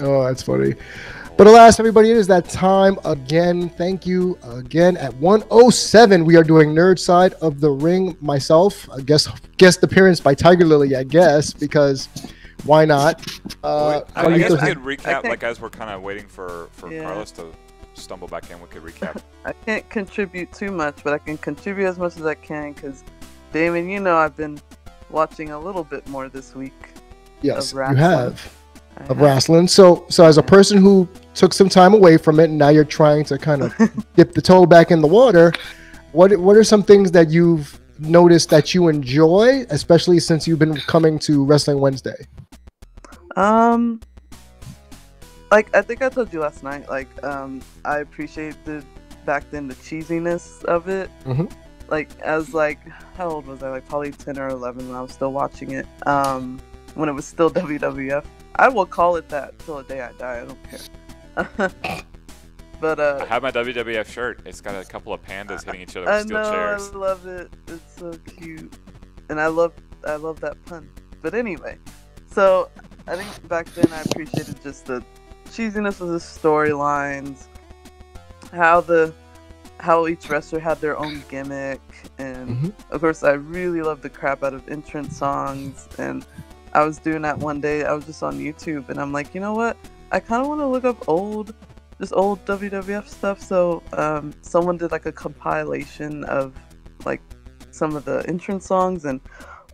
Oh, that's funny. But alas, everybody, it is that time again. Thank you again. At 107, we are doing Nerd Side of the Ring. Myself, I guess, guest appearance by Tiger Lily, I guess, because why not? I guess we Carlitos, could recap, can't- like as we're kind of waiting for Yeah. Carlos to stumble back in. We could recap. I can't contribute too much, but I can contribute as much as I can because, Damon, you know I've been watching a little bit more this week. yes, of you wrestling. have I of have. wrestling. So as a person who took some time away from it, and now you're trying to kind of dip the toe back in the water. What are some things that you've noticed that you enjoy, especially since you've been coming to Wrestling Wednesday? Like I think I told you last night, like I appreciated back then the cheesiness of it. Mhm. Like as like how old was I? Like probably 10 or 11 when I was still watching it. When it was still WWF. I will call it that till the day I die. I don't care. But I have my WWF shirt. It's got a couple of pandas hitting each other with I steel know, chairs. I love it. It's so cute, and I love that pun. But anyway, so I think back then I appreciated just the cheesiness of the storylines, how each wrestler had their own gimmick, and of course I really loved the crap out of entrance songs. And I was doing that one day. I was just on YouTube, and I'm like, you know what? I kind of want to look up old WWF stuff. So someone did like a compilation of like some of the entrance songs, and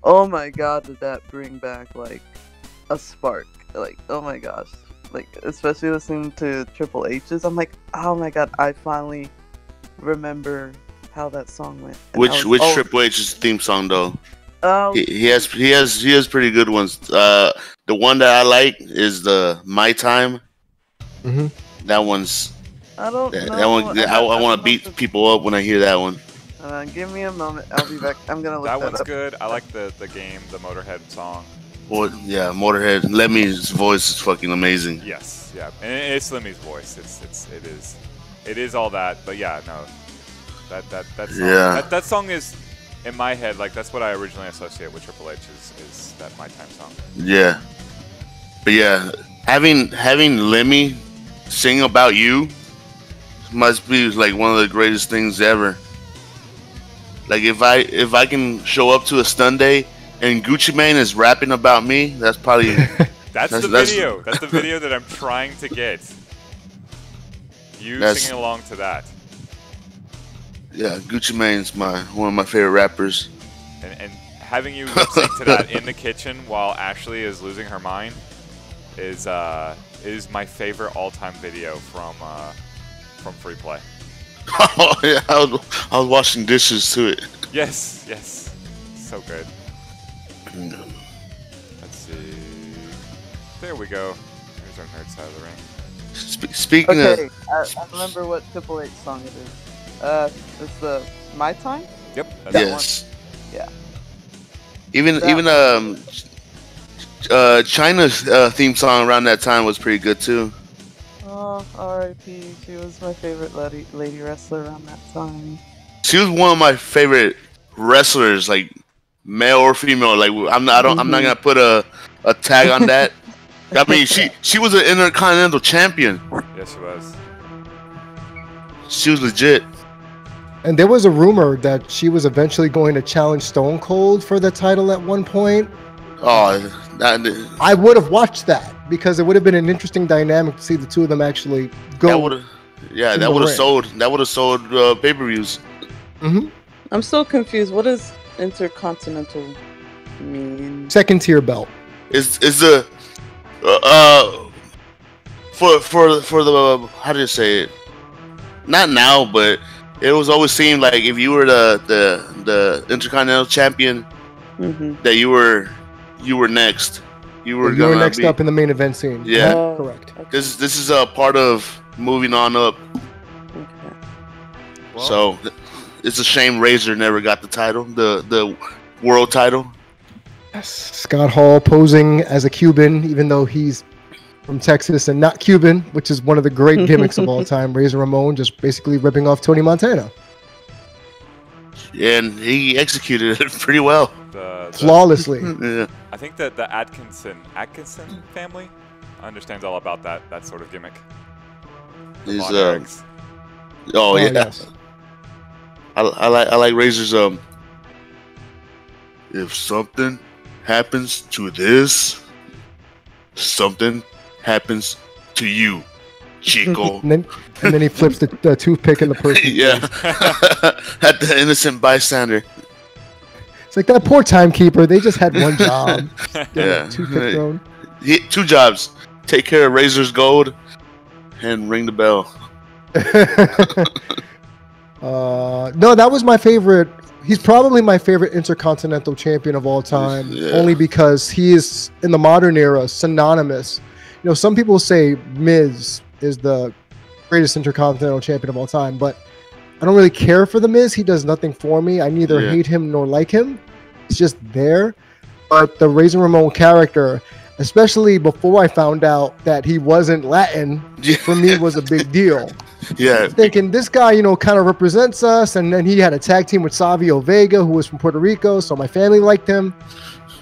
oh my god, did that bring back like a spark. Like, oh my gosh, like especially listening to Triple H's, I'm like, oh my god, I finally remember how that song went. And I Which was, Triple H's theme song though? oh, He has pretty good ones. The one that I like is the My Time. Mhm. That one's I don't know. that one. I want to beat people up when I hear that one. Give me a moment. I'll be back. I'm gonna look That that one's up. good. I like the game, the Motorhead song. Well, yeah, Motorhead. Lemmy's voice is fucking amazing. Yes, yeah, and it's Lemmy's voice. It is all that. But yeah, no, that song, Yeah. that song is in my head, like that's what I originally associate with Triple H is that My Time song. Yeah, but yeah, having Lemmy sing about you must be like one of the greatest things ever. Like if I can show up to a stun day and Gucci Mane is rapping about me, that's probably That's the video. That's the video that I'm trying to get. You singing along to that. Yeah, Gucci Mane's one of my favorite rappers. And having you lip sync to that in the kitchen while Ashley is losing her mind is my favorite all-time video from Free Play. Oh yeah, I was washing dishes to it. Yes, so good. Let's see. There we go. Here's our nerd side of the ring. Speaking Okay, of, I remember what Triple H song it is. It's the My Time. Yep. That's yes, Yeah. even China's theme song around that time was pretty good too. Oh, R.I.P. She was my favorite lady wrestler around that time. She was one of my favorite wrestlers, like male or female. Like I'm not gonna put a tag on that. I mean, she was an Intercontinental Champion. Yes, she was. She was legit. And there was a rumor that she was eventually going to challenge Stone Cold for the title at one point. Oh, I would have watched that because it would have been an interesting dynamic to see the two of them actually go. that would have sold pay-per-views. Mhm. I'm still confused. What does Intercontinental mean? Second tier belt. Is the for the how do you say it? Not now, but it was always seemed like if you were the Intercontinental Champion, that you were next. You were next up in the main event scene. Yeah. Correct. Okay. This is a part of moving on up. Okay. Well, So it's a shame Razor never got the title, the world title. Yes. Scott Hall posing as a Cuban, even though he's from Texas and not Cuban, which is one of the great gimmicks of all time. Razor Ramon just basically ripping off Tony Montana. And he executed it pretty well. the Flawlessly. Yeah. I think that the Atkinson family understands all about that sort of gimmick. He's Von Erichs. oh yeah. Yes. I like Razor's if something happens to this, something happens to you, Chico. And then he flips the toothpick in the person. Yeah. At the innocent bystander. It's like that poor timekeeper. They just had one job. Get Yeah. a toothpick thrown. He, 2 jobs. Take care of Razor's gold and ring the bell. No, that was my favorite. He's probably my favorite Intercontinental Champion of all time, Yeah. only because he is, in the modern era, synonymous. You know, some people say Miz is the greatest Intercontinental Champion of all time, but I don't really care for the Miz. He does nothing for me. I neither Yeah. hate him nor like him. It's just there. But the Razor Ramon character, especially before I found out that he wasn't Latin, for me was a big deal. Yeah. Thinking this guy, you know, kind of represents us, and then he had a tag team with Savio Vega, who was from Puerto Rico, so my family liked him.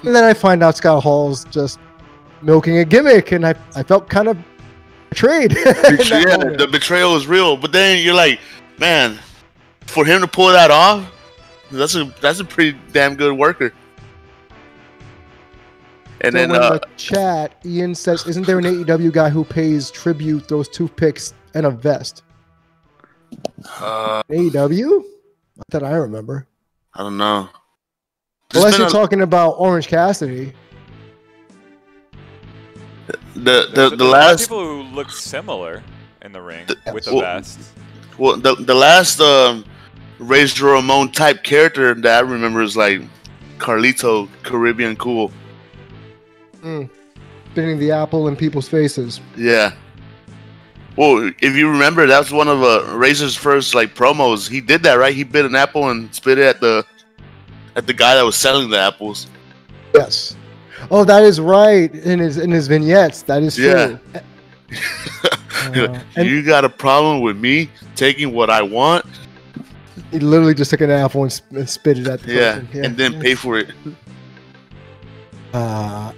And then I find out Scott Hall's just milking a gimmick, and I felt kind of betrayed. in that Yeah, moment. the betrayal is real. But then you're like, man, for him to pull that off, that's a pretty damn good worker. And So then in the chat, Ian says, "Isn't there an AEW guy who pays tribute those toothpicks and a vest?" AEW? Not that I remember. I don't know. There's Unless been you're a- talking about Orange Cassidy. the There's a lot of last people who look similar in the ring with a well, vest. well the last Razor Ramon type character that I remember is like Carlito, Caribbean Cool. Spinning the apple in people's faces. Yeah. Well, if you remember, that was one of Razor's first like promos. He did that, right? He bit an apple and spit it at the guy that was selling the apples. Yes. Oh, that is right. In his vignettes, that is true. Yeah. And You got a problem with me taking what I want? he literally just took an apple and spit it at the Yeah. person. And then pay for it.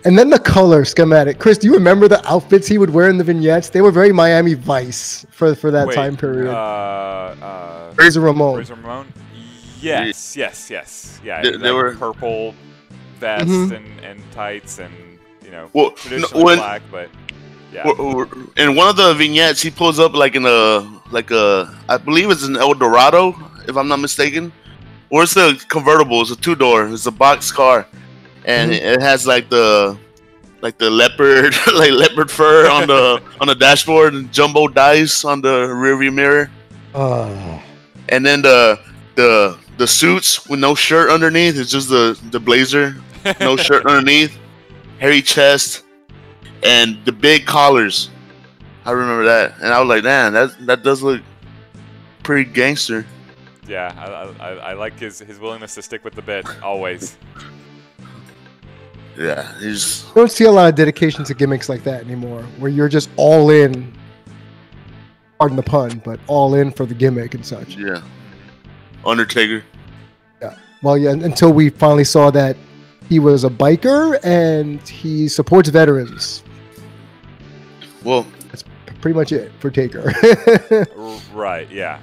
And then the color schematic. Chris, do you remember the outfits he would wear in the vignettes? They were very Miami Vice for that Wait, time period. Razor Razor Ramon. Ramon? Yes. Yeah, They like were- purple vest Mhm. and tights and, you know, Well, traditionally when- black, but yeah. In one of the vignettes, he pulls up like I believe it's an El Dorado, if I'm not mistaken. Or it's a convertible. It's a 2-door. It's a box car, and it has like the leopard leopard fur on the dashboard and jumbo dice on the rearview mirror. And then the suits with no shirt underneath. It's just the blazer, no shirt underneath, hairy chest, and the big collars. I remember that, and I was like, "Man, that does look pretty gangster." Yeah, I like his willingness to stick with the bit always. Yeah, he's You don't see a lot of dedication to gimmicks like that anymore, where you're just all in. Pardon the pun, but all in for the gimmick and such. yeah, Undertaker. Well, yeah, until we finally saw that he was a biker and he supports veterans. Well, Pretty much it for Taker. Right, yeah.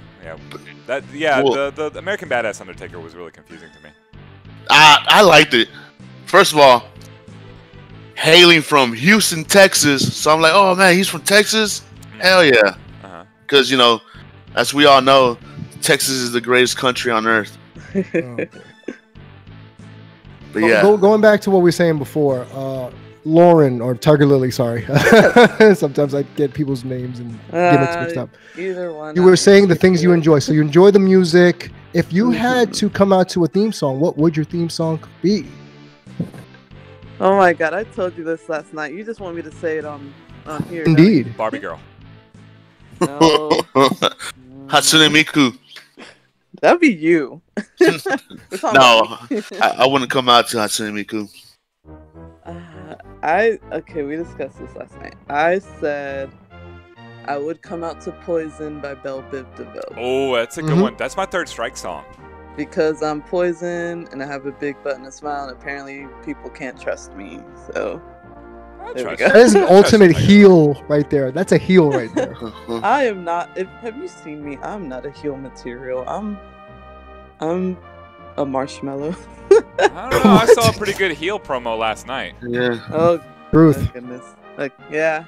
Well, the American Badass Undertaker was really confusing to me. I liked it. First of all, hailing from Houston, Texas, so I'm like, "Oh man, he's from Texas? Hell yeah!" Uh-huh. Because as we all know, Texas is the greatest country on earth. But yeah, Going back to what we were saying before, Lauren or Tiger Lily, sorry. Sometimes I get people's names and gimmicks mixed up. Either one. You were saying the things you enjoy. So you enjoy the music. If you had to come out to a theme song, what would your theme song be? Oh my god, I told you this last night. You just want me to say it on here. don't Indeed. Barbie Girl. you? No. Hatsune Miku. That'd be you. We're talking No, about me. I wouldn't come out to Hatsune Miku. We discussed this last night. I said I would come out to Poison by Belle Biv DeVoe. Oh, that's a good Mhm. one. That's my third strike song. Because I'm Poison and I have a big butt and a smile, and apparently people can't trust me. So There we trust go. That is an ultimate heel right there. That's a heel right there. I am not. Have you seen me? I'm not a heel material. I'm a marshmallow. I don't know. I saw a pretty good heel promo last night. Yeah. Oh, Truth. my goodness. Like, yeah,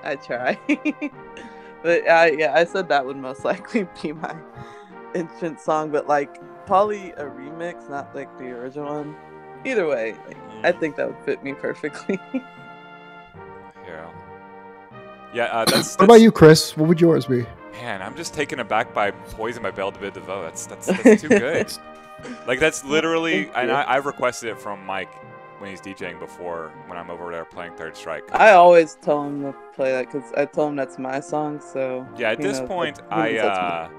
I try. But yeah, I said that would most likely be my entrance song. But like, probably a remix, not like the original one. Either way, like, I think that would fit me perfectly. Yeah. Yeah. That's. What about you, Chris? What would yours be? Man, I'm just taken aback by Poison by Belle de DeVoe. That's too good. Like, that's literally, Thank and you. I requested it from Mike when he's DJing before, when I'm over there playing Third Strike. I always tell him to play that because I tell him that's my song. So Yeah, at he this knows point, that- he knows that's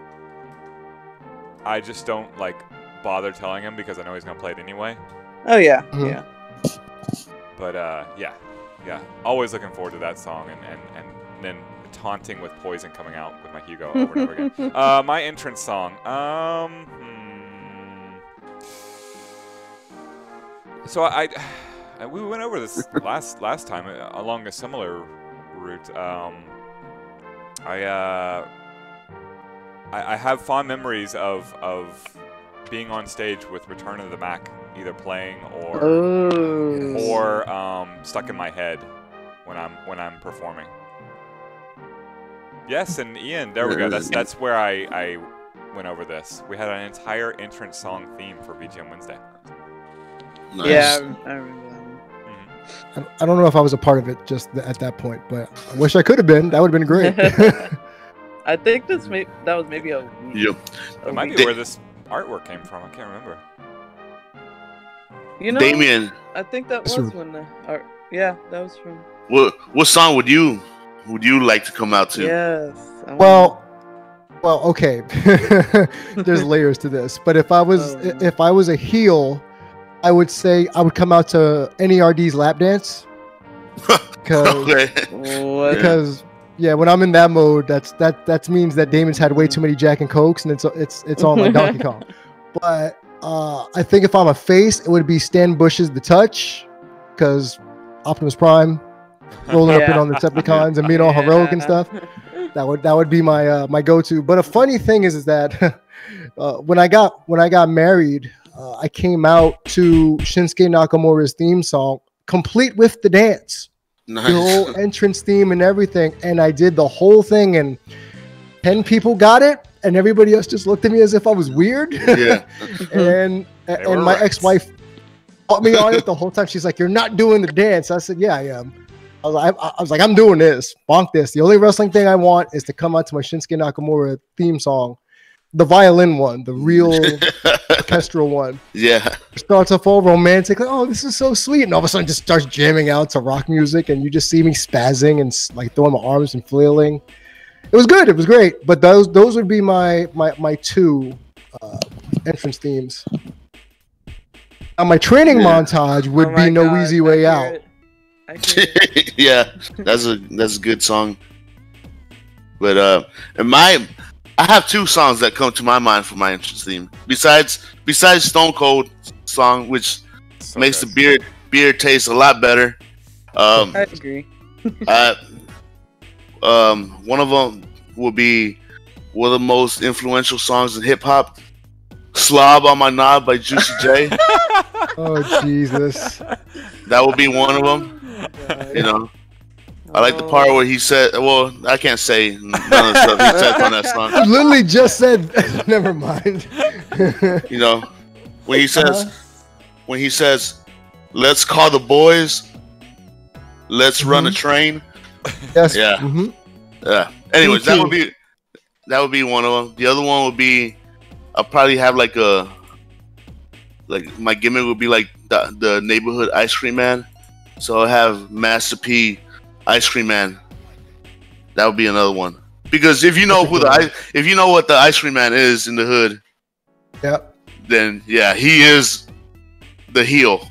I just don't like bother telling him because I know he's gonna play it anyway. Oh yeah, Mhm. yeah. But yeah, always looking forward to that song, and then taunting with Poison coming out with my Hugo over and over again. My entrance song. So we went over this last time along a similar route. I have fond memories of being on stage with Return of the Mac, either playing or stuck in my head when I'm performing. Yes, and Ian, there we go. That's where I went over this. We had an entire entrance song theme for VGM Wednesday. Nice. Yeah, I remember that one. I don't know if I was a part of it just at that point, but I wish I could have been. That would have been great. I think that was maybe a. Yep. That might week. be where this artwork came from. I can't remember. You know, Damien, I think that That's was true. when the art. Yeah, that was from. what song would you like to come out to? Yes. I well, okay. There's layers to this, but if I was a heel, I would say I would come out to NERD's Lap Dance. Okay. What? Because when I'm in that mode, that means that Damon's had way too many Jack and Cokes, and it's on like Donkey Kong. But I think if I'm a face, it would be Stan Bush's The Touch, because Optimus Prime rolling up in on the Decepticons and being all heroic and stuff. That would be my my go-to. But a funny thing is that when I got married, I came out to Shinsuke Nakamura's theme song, complete with the dance. Nice. The whole entrance theme and everything, and I did the whole thing, and 10 people got it, and everybody else just looked at me as if I was weird. Yeah. and were my right. ex-wife fought me on it the whole time. She's like, "You're not doing the dance." I said, "Yeah, I am." I was like, "I'm doing this. Bonk this. The only wrestling thing I want is to come out to my Shinsuke Nakamura theme song, the violin one, the real orchestral one." Yeah. Starts off all romantic, like, "Oh, this is so sweet," and all of a sudden just starts jamming out to rock music, and you just see me spazzing and like throwing my arms and flailing. It was good. It was great. But those would be my two entrance themes. Now my training montage would Oh my be No God, Easy I Way hear Out. it. I hear it. Yeah. That's a good song. But I have two songs that come to my mind for my entrance theme. Besides Stone Cold song, which So makes good. the beer taste a lot better. I agree. One of them will be one of the most influential songs in hip hop. "Slob on My Knob" by Juicy J. Oh Jesus! That would be one of them. You know, I like the part where he said, "Well, I can't say none of the stuff he said on that I song." literally just said, never mind. You know, when he says, "Let's call the boys, let's run a train." Yes. Yeah. Mhm. Yeah. Anyways, Me that would be one of them. The other one would be, I'll probably have like my gimmick would be like the neighborhood ice cream man. So I'll have Master P, Ice Cream Man. That would be another one. Because if you know if you know what the Ice Cream Man is in the hood, Yep. then yeah, he is the heel.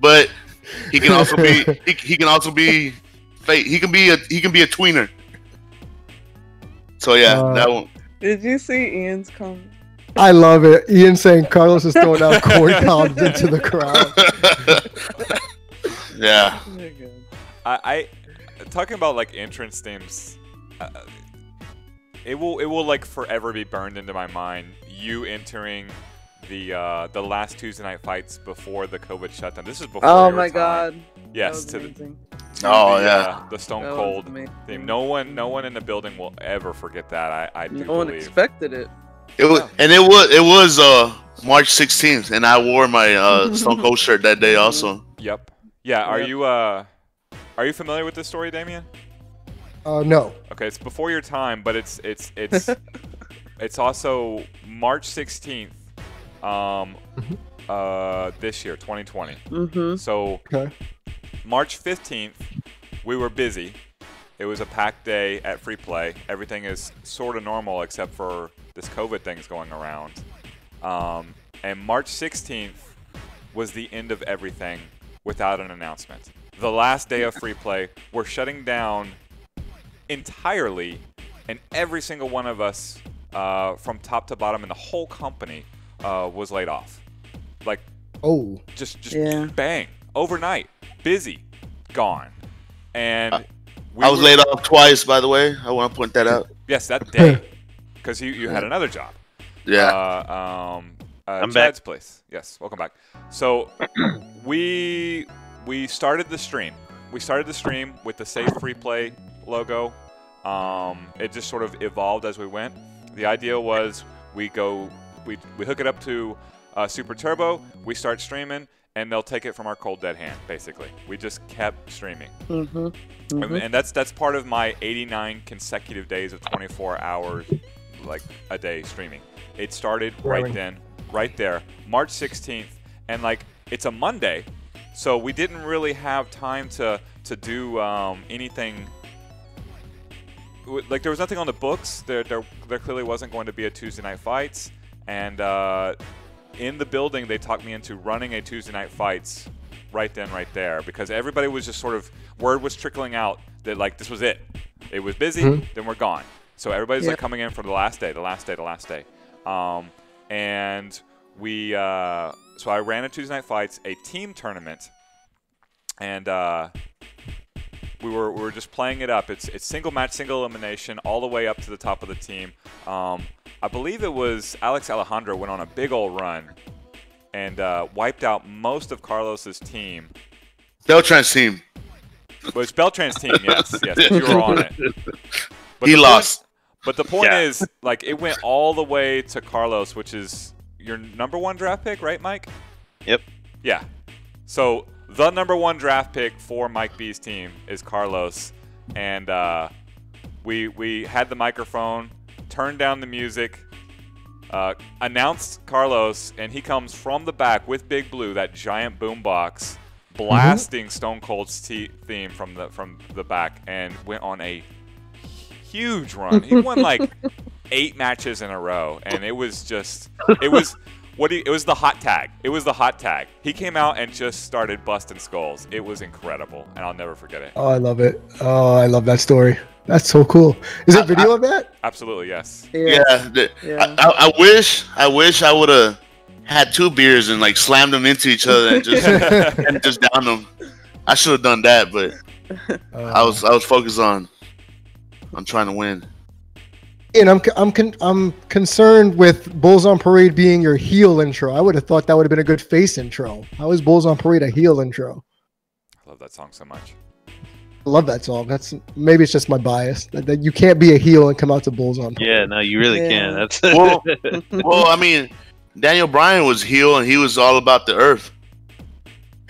But he can also be he can also be fake. He can be a tweener. So yeah, that one. Did you see Ian's comment? I love it. Ian saying Carlos is throwing out corn cobs into the crowd. Yeah. Oh my God. I talking about like entrance themes. It will like forever be burned into my mind. You entering the last Tuesday night fights before the COVID shutdown. This is before. Oh your my time. god. Yes, That to was the amazing. Oh, yeah. the Stone That was Cold amazing. theme. No one in the building will ever forget that. I do No one believe. expected it. It was, and it was March 16th, and I wore my Stone Cold shirt that day also. Yep. Yeah. Yep. Are you familiar with this story, Damien? No. Okay, it's before your time, but it's it's also March 16th. This year, 2020. Mm-hmm. So Okay. March 15th, we were busy. It was a packed day at Free Play. Everything is sort of normal except for this COVID thing's going around. And March 16th was the end of everything without an announcement. The last day of Free Play, we're shutting down entirely, and every single one of us from top to bottom in the whole company was laid off. Like, Oh. just Yeah. bang, overnight, busy, gone. And I was laid off twice, by the way. I want to point that out. Yes, that day, because you had another job. Yeah. I'm Chad's back. place. Yes, welcome back. So we started the stream. We started the stream with the Safe Free Play logo. It just sort of evolved as we went. The idea was we hook it up to Super Turbo. We start streaming, and they'll take it from our cold dead hand. Basically, we just kept streaming. Mm-hmm. And that's part of my 89 consecutive days of 24 hours, like a day streaming. It started right then, right there, March 16th, and like it's a Monday, so we didn't really have time to do anything. Like there was nothing on the books. There clearly wasn't going to be a Tuesday Night Fights, and in the building they talked me into running a Tuesday Night Fights right then, right there, because everybody was just sort of, word was trickling out that like this was it. It was busy, then we're gone. So everybody's like coming in for the last day. And we, so I ran a Tuesday Night Fights, a team tournament, and we were just playing it up. It's single match, single elimination, all the way up to the top of the team. I believe it was Alex Alejandro went on a big old run and wiped out most of Carlos's team. Beltran's team. Well, it's Beltran's team, yes, but you were on it. But He the lost. But the point Yeah. is, like, it went all the way to Carlos, which is your #1 draft pick, right, Mike? Yep. Yeah. So the #1 draft pick for Mike B's team is Carlos, and we had the microphone, turned down the music, announced Carlos, and he comes from the back with Big Blue, that giant boombox, blasting Stone Cold's theme from the back, and went on a huge run. He won like 8 matches in a row, and it was the hot tag. It was the hot tag. He came out and just started busting skulls. It was incredible, and I'll never forget it. Oh, I love it. Oh, I love that story. That's so cool. Is there video of that? Absolutely, yes. Yeah. Yeah. I wish I would have had 2 beers and like slammed them into each other and just down them. I should have done that, but I was focused on trying to win. And I'm concerned with Bulls on Parade being your heel intro. I would have thought that would have been a good face intro. How is Bulls on Parade a heel intro? I love that song so much. I love that song. Maybe it's just my bias that you can't be a heel and come out to Bulls on Parade. Yeah, no, you really Yeah. can. That's Well, I mean, Daniel Bryan was heel and he was all about the earth.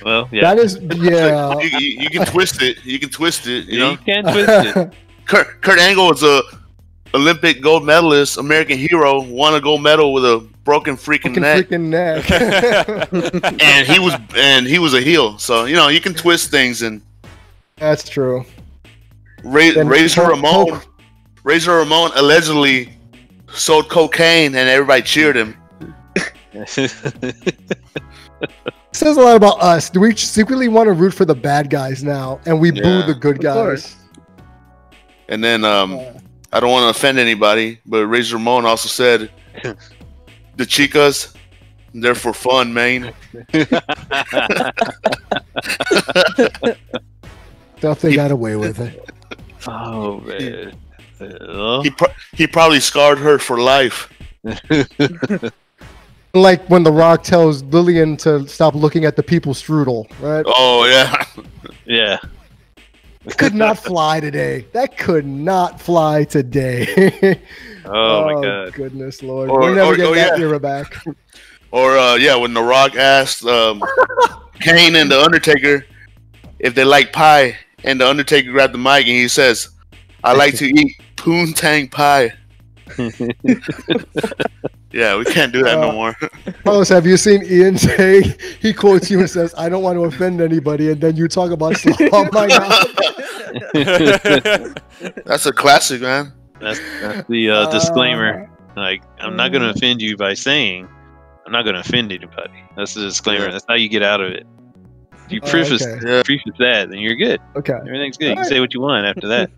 well, yeah. That is, yeah. You can twist it. You can twist it. You Yeah, know, you can twist it. Kurt Angle was a Olympic gold medalist, American hero, won a gold medal with a broken freaking Fucking neck, freaking neck. and he was a heel. So you know you can twist things. And That's true. Razor Then Ramon allegedly sold cocaine, and everybody cheered him. Says a lot about us. Do we secretly want to root for the bad guys now, and we boo Yeah. the good guys? course. And then I don't want to offend anybody, but Razor Ramon also said the chicas, they're for fun, man. Stuff they got away with it. Oh man. He probably scarred her for life. Like when The Rock tells Lillian to stop looking at the people strudel, right? Oh yeah. Yeah. It could not fly today. That could not fly today. Oh my god. Goodness Lord. We'll never get that era back. Or when The Rock asked Kane and The Undertaker if they like pie, and The Undertaker grabbed the mic and he says, "I like to eat poontang pie." Yeah, we can't do that no more. Carlos, have you seen Ian say, he quotes you and says, "I don't want to offend anybody," and then you talk about slop my mouth. That's a classic, man. That's the disclaimer. Like, I'm not going to offend you by saying I'm not going to offend anybody. That's the disclaimer. Yeah. That's how you get out of it. If you preface that, then you're good. Okay. Everything's good. You can say what you want after that.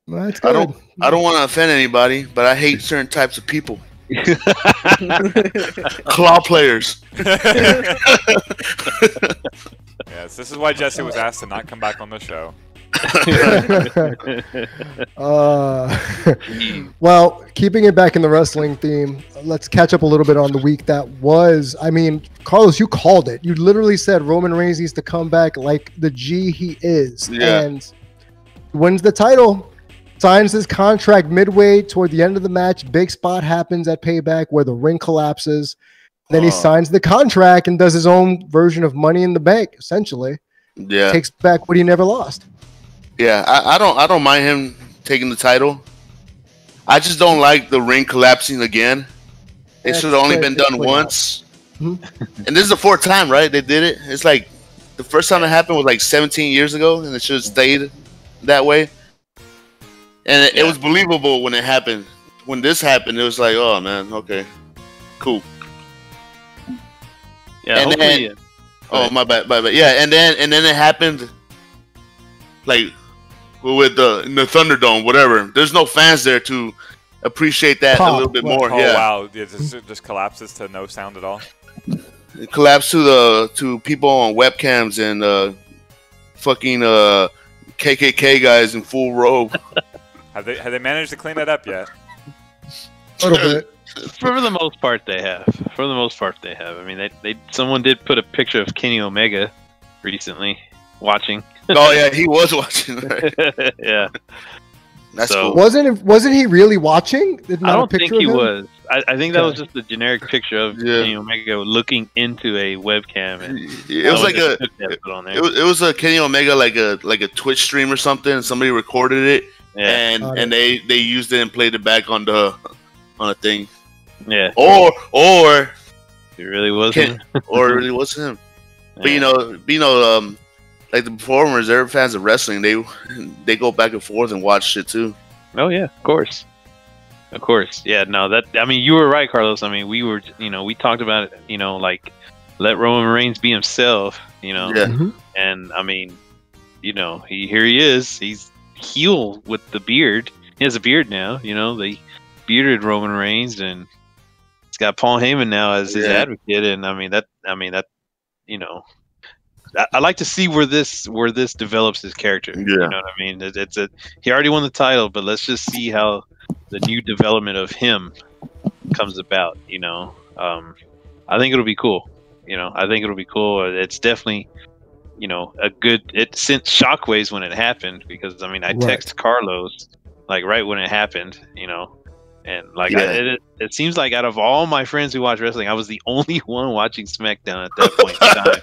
Well, that's good. I don't want to offend anybody, but I hate certain types of people. Claw players. Yes, this is why Jesse was asked to not come back on the show. Well, keeping it back in the wrestling theme, let's catch up a little bit on the week that was. I mean, Carlos, you called it. You literally said Roman Reigns needs to come back like the G he is, and wins the title. Signs his contract midway toward the end of the match. Big spot happens at Payback where the ring collapses. Then he signs the contract and does his own version of Money in the Bank, essentially. Yeah. Takes back what he never lost. Yeah, I don't mind him taking the title. I just don't like the ring collapsing again. It should have only been done once. And this is the fourth time, right? They did it. It's like the first time it happened was like 17 years ago, and it should have stayed that way. And it was believable when it happened. When this happened, it was like, oh man, okay, cool. Yeah. And then, my bad. Yeah, and then it happened, like with in the Thunderdome, whatever. There's no fans there to appreciate that a little bit more. Oh yeah. wow! It just collapses to no sound at all. It collapsed to people on webcams and fucking KKK guys in full robe. Have they managed to clean that up yet? A little bit. For the most part, they have. I mean, someone did put a picture of Kenny Omega recently watching. Oh yeah, he was watching. Right? Yeah, that's so, cool. Wasn't he really watching? I don't think he was. I think that was just a generic picture of Kenny Omega looking into a webcam. And it was like it was a Kenny Omega like a Twitch stream or something, and somebody recorded it. Yeah. And they used it and played it back on a thing. Yeah. Or it really wasn't. Or it really wasn't him. But you know, like the performers, they're fans of wrestling. They go back and forth and watch shit too. Oh yeah, of course. Yeah. No, I mean, you were right, Carlos. I mean, we talked about it. Like let Roman Reigns be himself. Yeah. And I mean, here he is. He's heel with the beard. He has a beard now, they bearded Roman Reigns, and he's got Paul Heyman now as his advocate. And I mean that I like to see where this develops his character. You know what I mean? He already won the title, but let's just see how the new development of him comes about. I think it'll be cool. It's definitely it sent shockwaves when it happened, because I mean I texted Carlos like right when it happened, and like it seems like out of all my friends who watch wrestling, I was the only one watching SmackDown at that point in time.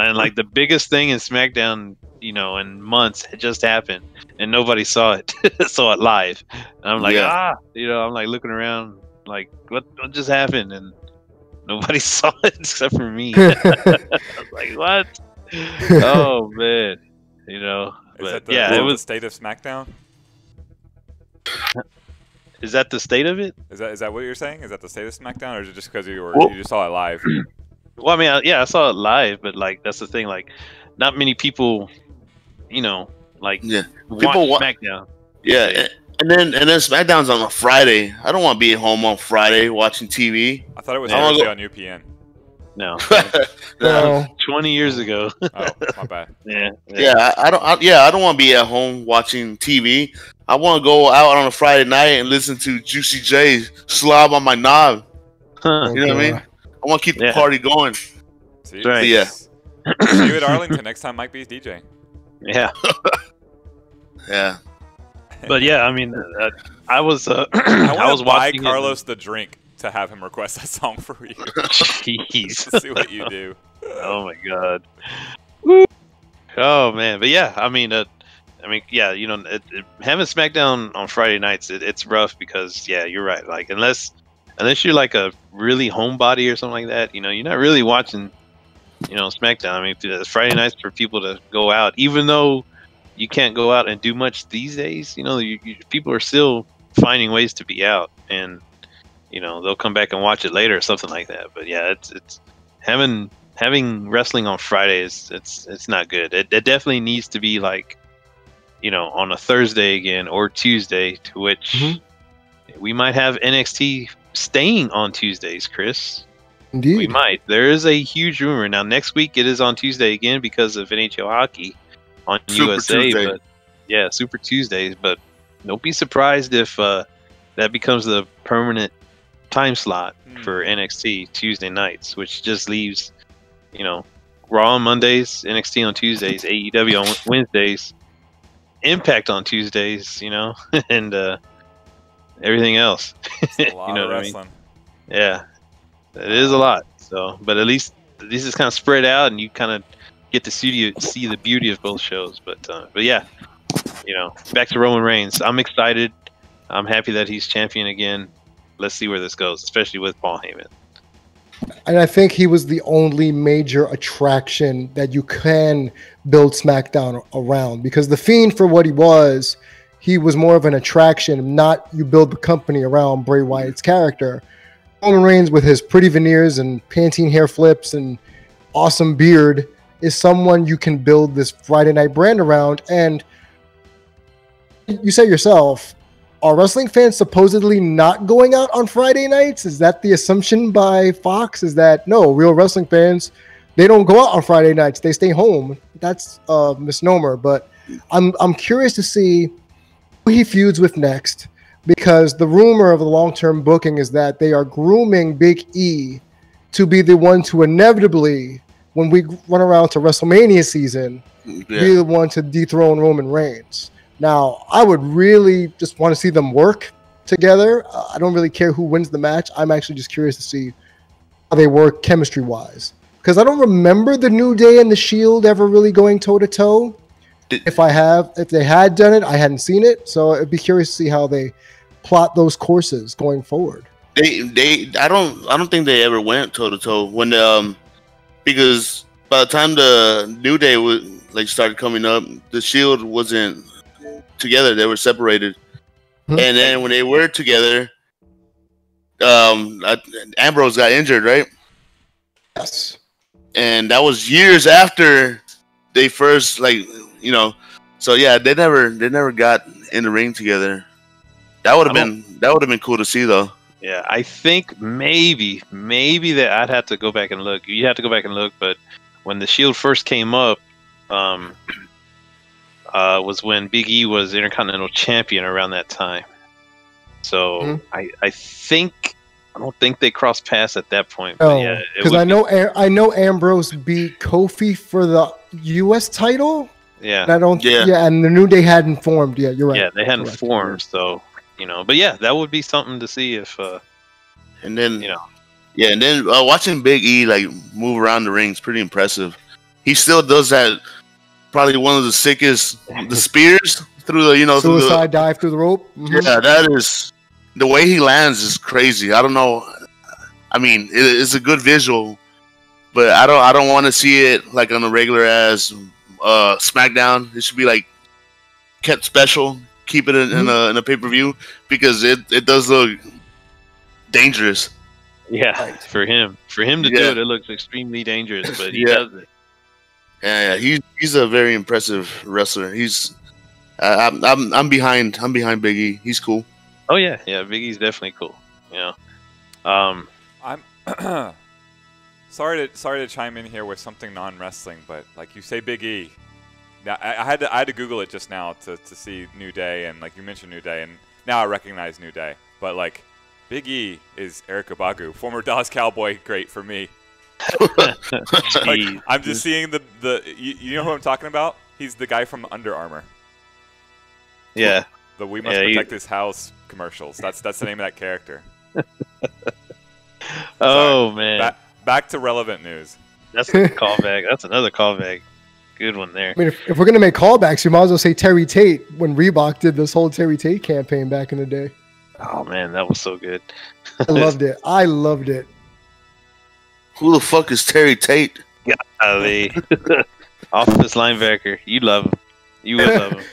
and like the biggest thing in SmackDown, in months had just happened, and nobody saw it live. And I'm like, I'm like looking around like what just happened, and nobody saw it except for me. I was like, what? Oh man, Is that the state of SmackDown? Is that the state of it? Is that what you're saying? Is that the state of SmackDown, or is it just because you just saw it live? Well, I mean, I saw it live, but like that's the thing. Like, not many people, watch SmackDown. Yeah, and then SmackDown's on a Friday. I don't want to be at home on Friday watching TV. I thought it was Thursday on UPN. No. No. 20 years ago. Oh, my bad. Yeah, I don't want to be at home watching TV. I want to go out on a Friday night and listen to Juicy J slob on my knob. Huh. You know what I mean? I want to keep the party going. See? Right. Yeah. See you at Arlington next time Mike B's DJ. Yeah. Yeah. But yeah, I mean, I was I was buy watching Carlos the drink to have him request that song for you. Jeez. To see what you do. Oh my god. Woo. Oh man, but yeah, I mean, yeah, you know, having SmackDown on Friday nights, it's rough because yeah, you're right. Like unless you're like a really homebody or something like that, you know, you're not really watching, you know, SmackDown. I mean, it's Friday nights for people to go out, even though you can't go out and do much these days. You know, people are still finding ways to be out, and you know, they'll come back and watch it later or something like that. But yeah, it's having wrestling on Fridays. It's not good. It definitely needs to be like, you know, on a Thursday again or Tuesday, to which we might have NXT staying on Tuesdays, Chris. Indeed. We might. There is a huge rumor. Now, next week it is on Tuesday again because of NHL hockey on Super USA. Tuesday. But yeah, Super Tuesdays. But don't be surprised if that becomes the permanent time slot for NXT Tuesday nights, which just leaves, you know, Raw on Mondays, NXT on Tuesdays, AEW on Wednesdays, Impact on Tuesdays, you know, and everything else. It's a lot You know of what I mean? wrestling. Yeah, it is a lot. So, but at least this is kind of spread out, and you kind of get to see the beauty of both shows. But yeah, you know, back to Roman Reigns. I'm excited. I'm happy that he's champion again. Let's see where this goes, especially with Paul Heyman. And I think he was the only major attraction that you can build SmackDown around, because the Fiend, for what he was more of an attraction, not you build the company around Bray Wyatt's character. Roman Reigns, with his pretty veneers and Pantene hair flips and awesome beard, is someone you can build this Friday night brand around. And you say yourself, are wrestling fans supposedly not going out on Friday nights? Is that the assumption by Fox? Is that no, real wrestling fans, they don't go out on Friday nights, they stay home? That's a misnomer. But I'm curious to see who he feuds with next, because the rumor of the long-term booking is that they are grooming Big E to be the one to inevitably, when we run around to WrestleMania season, be the one to dethrone Roman Reigns. Now, I would really just want to see them work together. I don't really care who wins the match. I'm actually just curious to see how they work chemistry-wise, because I don't remember the New Day and the Shield ever really going toe-to-toe. If they had done it, I hadn't seen it, so I'd be curious to see how they plot those courses going forward. I don't think they ever went toe-to-toe when because by the time the New Day started coming up, the Shield wasn't together. They were separated. And then when they were together, Ambrose got injured, right? Yes. And that was years after they first, so yeah, they never got in the ring together. That would have been cool to see, though. Yeah, I think maybe that I'd have to go back and look. You have to go back and look, but when the Shield first came up, was when Big E was Intercontinental Champion around that time. So I don't think they crossed paths at that point. But yeah, because I know Ambrose beat Kofi for the U.S. title. Yeah, and and the New Day hadn't formed yet. You're right. Yeah, they hadn't formed, so but yeah, that would be something to see if. And then and then watching Big E move around the ring is pretty impressive. He still does that. Probably one of the sickest, the spears through the suicide dive through the rope. Yeah, that is the way he lands is crazy. I don't know. I mean, it's a good visual, but I don't want to see it on a regular as SmackDown. It should be kept special. Keep it in a pay-per-view, because it does look dangerous. Yeah, for him to do it looks extremely dangerous, but he does it. Yeah, he's a very impressive wrestler. He's I'm behind Big E. He's cool. Oh yeah, Big E's definitely cool. I'm Sorry to chime in here with something non-wrestling, but like you say, Big E. Now I had to Google it just now to see New Day, and like you mentioned New Day, and now I recognize New Day. But like Big E is Eric Ubagu, former Dallas Cowboy, great for me. Like, I'm just seeing you know who I'm talking about? He's the guy from Under Armour. Yeah. The "We Must Protect This House" commercials. That's the name of that character. Oh man. Back to relevant news. That's a callback. That's another callback. Good one there. I mean, if we're gonna make callbacks, you might as well say Terry Tate when Reebok did this whole Terry Tate campaign back in the day. Oh man, that was so good. I loved it. I loved it. Who the fuck is Terry Tate? Golly. Office linebacker. You love him. You would love him.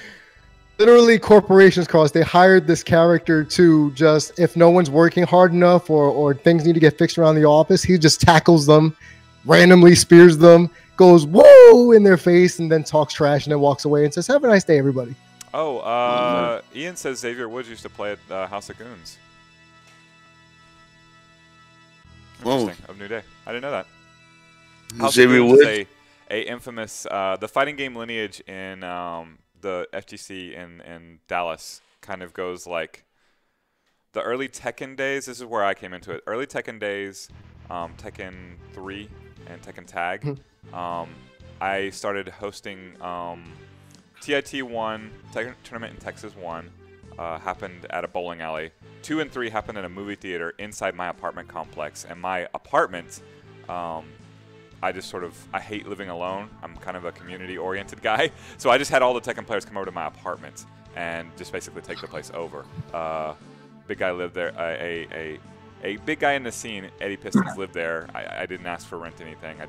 Literally, corporations, Carlos, they hired this character to just, if no one's working hard enough or things need to get fixed around the office, he just tackles them, randomly spears them, goes whoa in their face, and then talks trash and then walks away and says, "Have a nice day, everybody." Oh, Ian says Xavier Woods used to play at House of Goons. Interesting. Of New Day. I didn't know that. House Xavier of Goons Woods? is a infamous, the fighting game lineage in the FGC in Dallas kind of goes like the early Tekken days. This is where I came into it. Early Tekken days, Tekken 3 and Tekken Tag. I started hosting TIT 1, Tekken Tournament in Texas 1, happened at a bowling alley. 2 and 3 happened in a movie theater inside my apartment complex. And my apartment, I hate living alone. I'm kind of a community-oriented guy. So I just had all the Tekken players come over to my apartment and just basically take the place over. Big guy lived there. A big guy in the scene, Eddie Pistons, lived there. I didn't ask for rent anything. I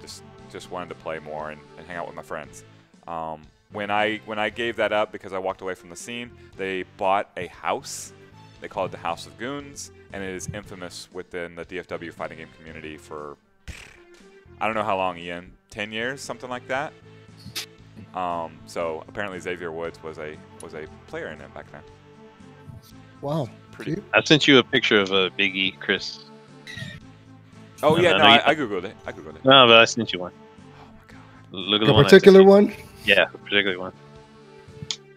just wanted to play more and hang out with my friends. When I gave that up because I walked away from the scene, they bought a house. They call it the House of Goons, and it is infamous within the DFW fighting game community for I don't know how long, Ian. 10 years, something like that. So apparently Xavier Woods was a player in it back then. Wow. Pretty. I sent you a picture of Big E, Chris. Oh No, yeah, no, no, you- I googled it. No, but I sent you one. Oh my god. Look at The the one. particular one? Yeah, the particular one.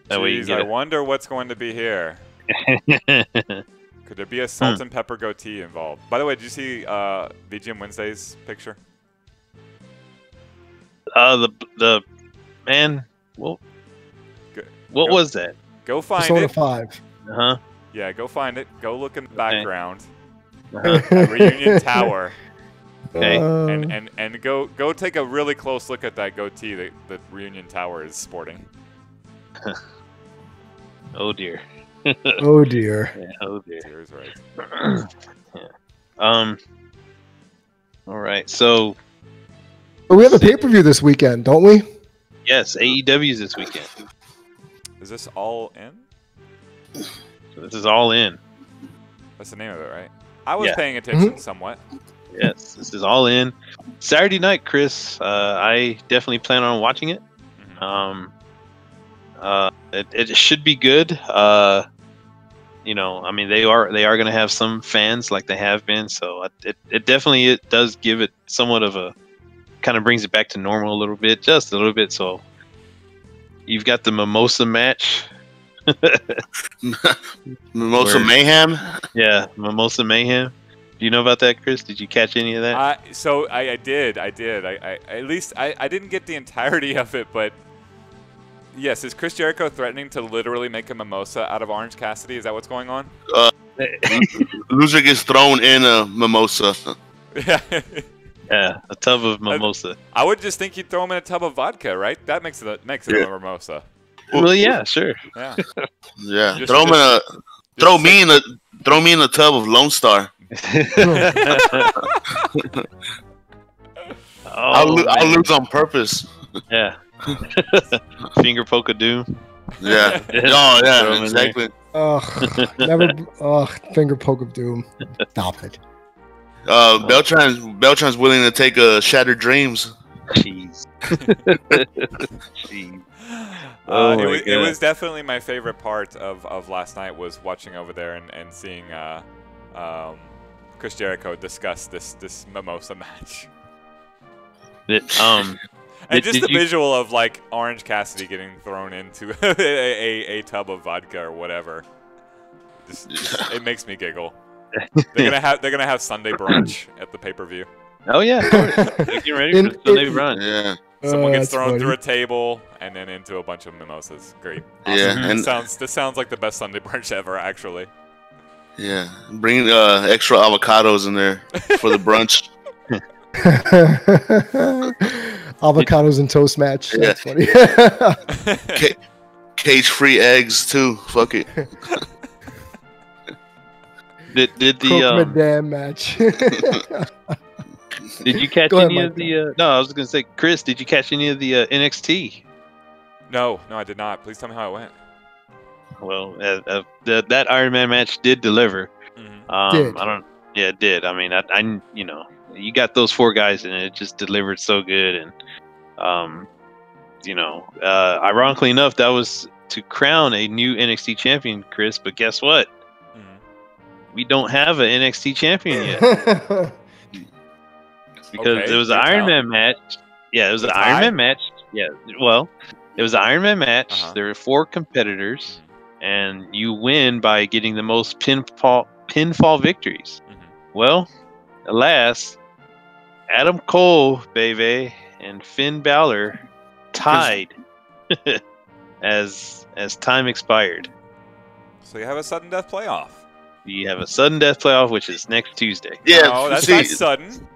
That way you Jeez, get I it. wonder what's going to be here. Could there be a salt and pepper goatee involved? By the way, did you see VGM Wednesday's picture? The man. Well, Good. what Go- was that? Go find Persona it. 5. Uh Yeah, go find it. Go look in the Okay. background. huh. Uh-huh. Reunion Tower. Okay. And go take a really close look at that goatee that the Reunion Tower is sporting. Oh dear. Oh dear. Yeah, oh dear. Tears, right. Yeah. All right. So But we have a pay-per-view this weekend, don't we? yes, AEW's this weekend. Is this all in? So this is all in. That's the name of it, right? I was Yeah. paying attention somewhat. Yes, this is all in. Saturday night, Chris. I definitely plan on watching it. Mhm. It should be good. You know, I mean, they are going to have some fans like they have been. So it definitely does give it somewhat of a kind of brings it back to normal a little bit, just a little bit. So you've got the Mimosa match. Mimosa Word. Mayhem. Yeah, Mimosa Mayhem. Do you know about that, Chris? Did you catch any of that? So I did. I at least I didn't get the entirety of it, but yes, is Chris Jericho threatening to literally make a mimosa out of Orange Cassidy? Is that what's going on? Loser gets thrown in a mimosa. Yeah, a tub of mimosa. I would just think you'd throw him in a tub of vodka, right? That makes it a mimosa. Well, yeah, sure. Yeah. Yeah, Just- throw him in a throw me in a tub of Lone Star. I'll man. lose on purpose. Yeah. Finger poke of doom. Yeah. Oh Throw 'em yeah, in there. exactly. Ugh, never. Ugh, finger poke of doom. Stop it. Beltran's willing to take Shattered Dreams. Jeez. Jeez. Oh my it God. was definitely my favorite part of last night was watching over there and seeing Chris Jericho discuss this mimosa match. And just the visual of like Orange Cassidy getting thrown into a tub of vodka or whatever, just it makes me giggle. They're gonna have Sunday brunch at the pay-per-view. Oh yeah, of course. They're getting ready for the Sunday brunch. Yeah. Someone gets thrown through a table and then into a bunch of mimosas. Great. Awesome. Yeah, and this sounds like the best Sunday brunch ever, actually. Yeah, bring extra avocados in there for the brunch. Avocados and toast match. Yeah. That's funny. Cage-free eggs too. Fuck it. Did the damn match. Did you catch any of the? No, I was gonna say, Chris. Did you catch any of the NXT? No, I did not. Please tell me how it went. Well, that Iron Man match did deliver. Mm-hmm. It did. I mean, I you know, you got those 4 guys and it just delivered so good. And you know, ironically enough, that was to crown a new NXT champion, Chris. But guess what? We don't have an NXT champion yet. Because it was an Iron Man match. Yeah, it was an Iron Man match. Yeah, well, it was an Iron Man match. There were 4 competitors, and you win by getting the most pinfall victories. Well, alas, Adam Cole, baby, and Finn Balor tied as time expired. So you have a sudden death playoff. You have a sudden death playoff, which is next Tuesday. Yeah, no, that's not sudden.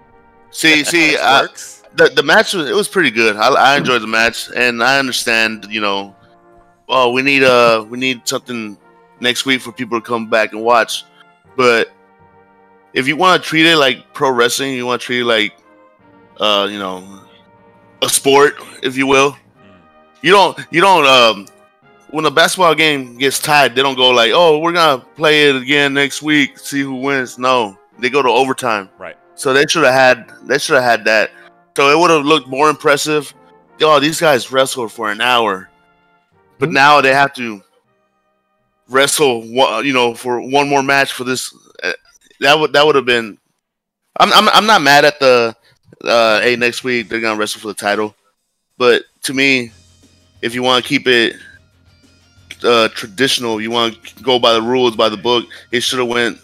See, the match was pretty good. I enjoyed the match, and I understand. You know, we need something next week for people to come back and watch. But if you want to treat it like pro wrestling, you want to treat it like, you know, a sport, if you will. You don't. When a basketball game gets tied, they don't go like, "Oh, we're gonna play it again next week, see who wins." No, they go to overtime. Right. So they should have had that. So it would have looked more impressive. Oh, these guys wrestled for an hour, but now they have to wrestle, you know, for one more match for this. That would have been. I'm not mad at the. Hey, next week they're gonna wrestle for the title, but to me, if you want to keep it traditional, you want to go by the rules, by the book, it should have went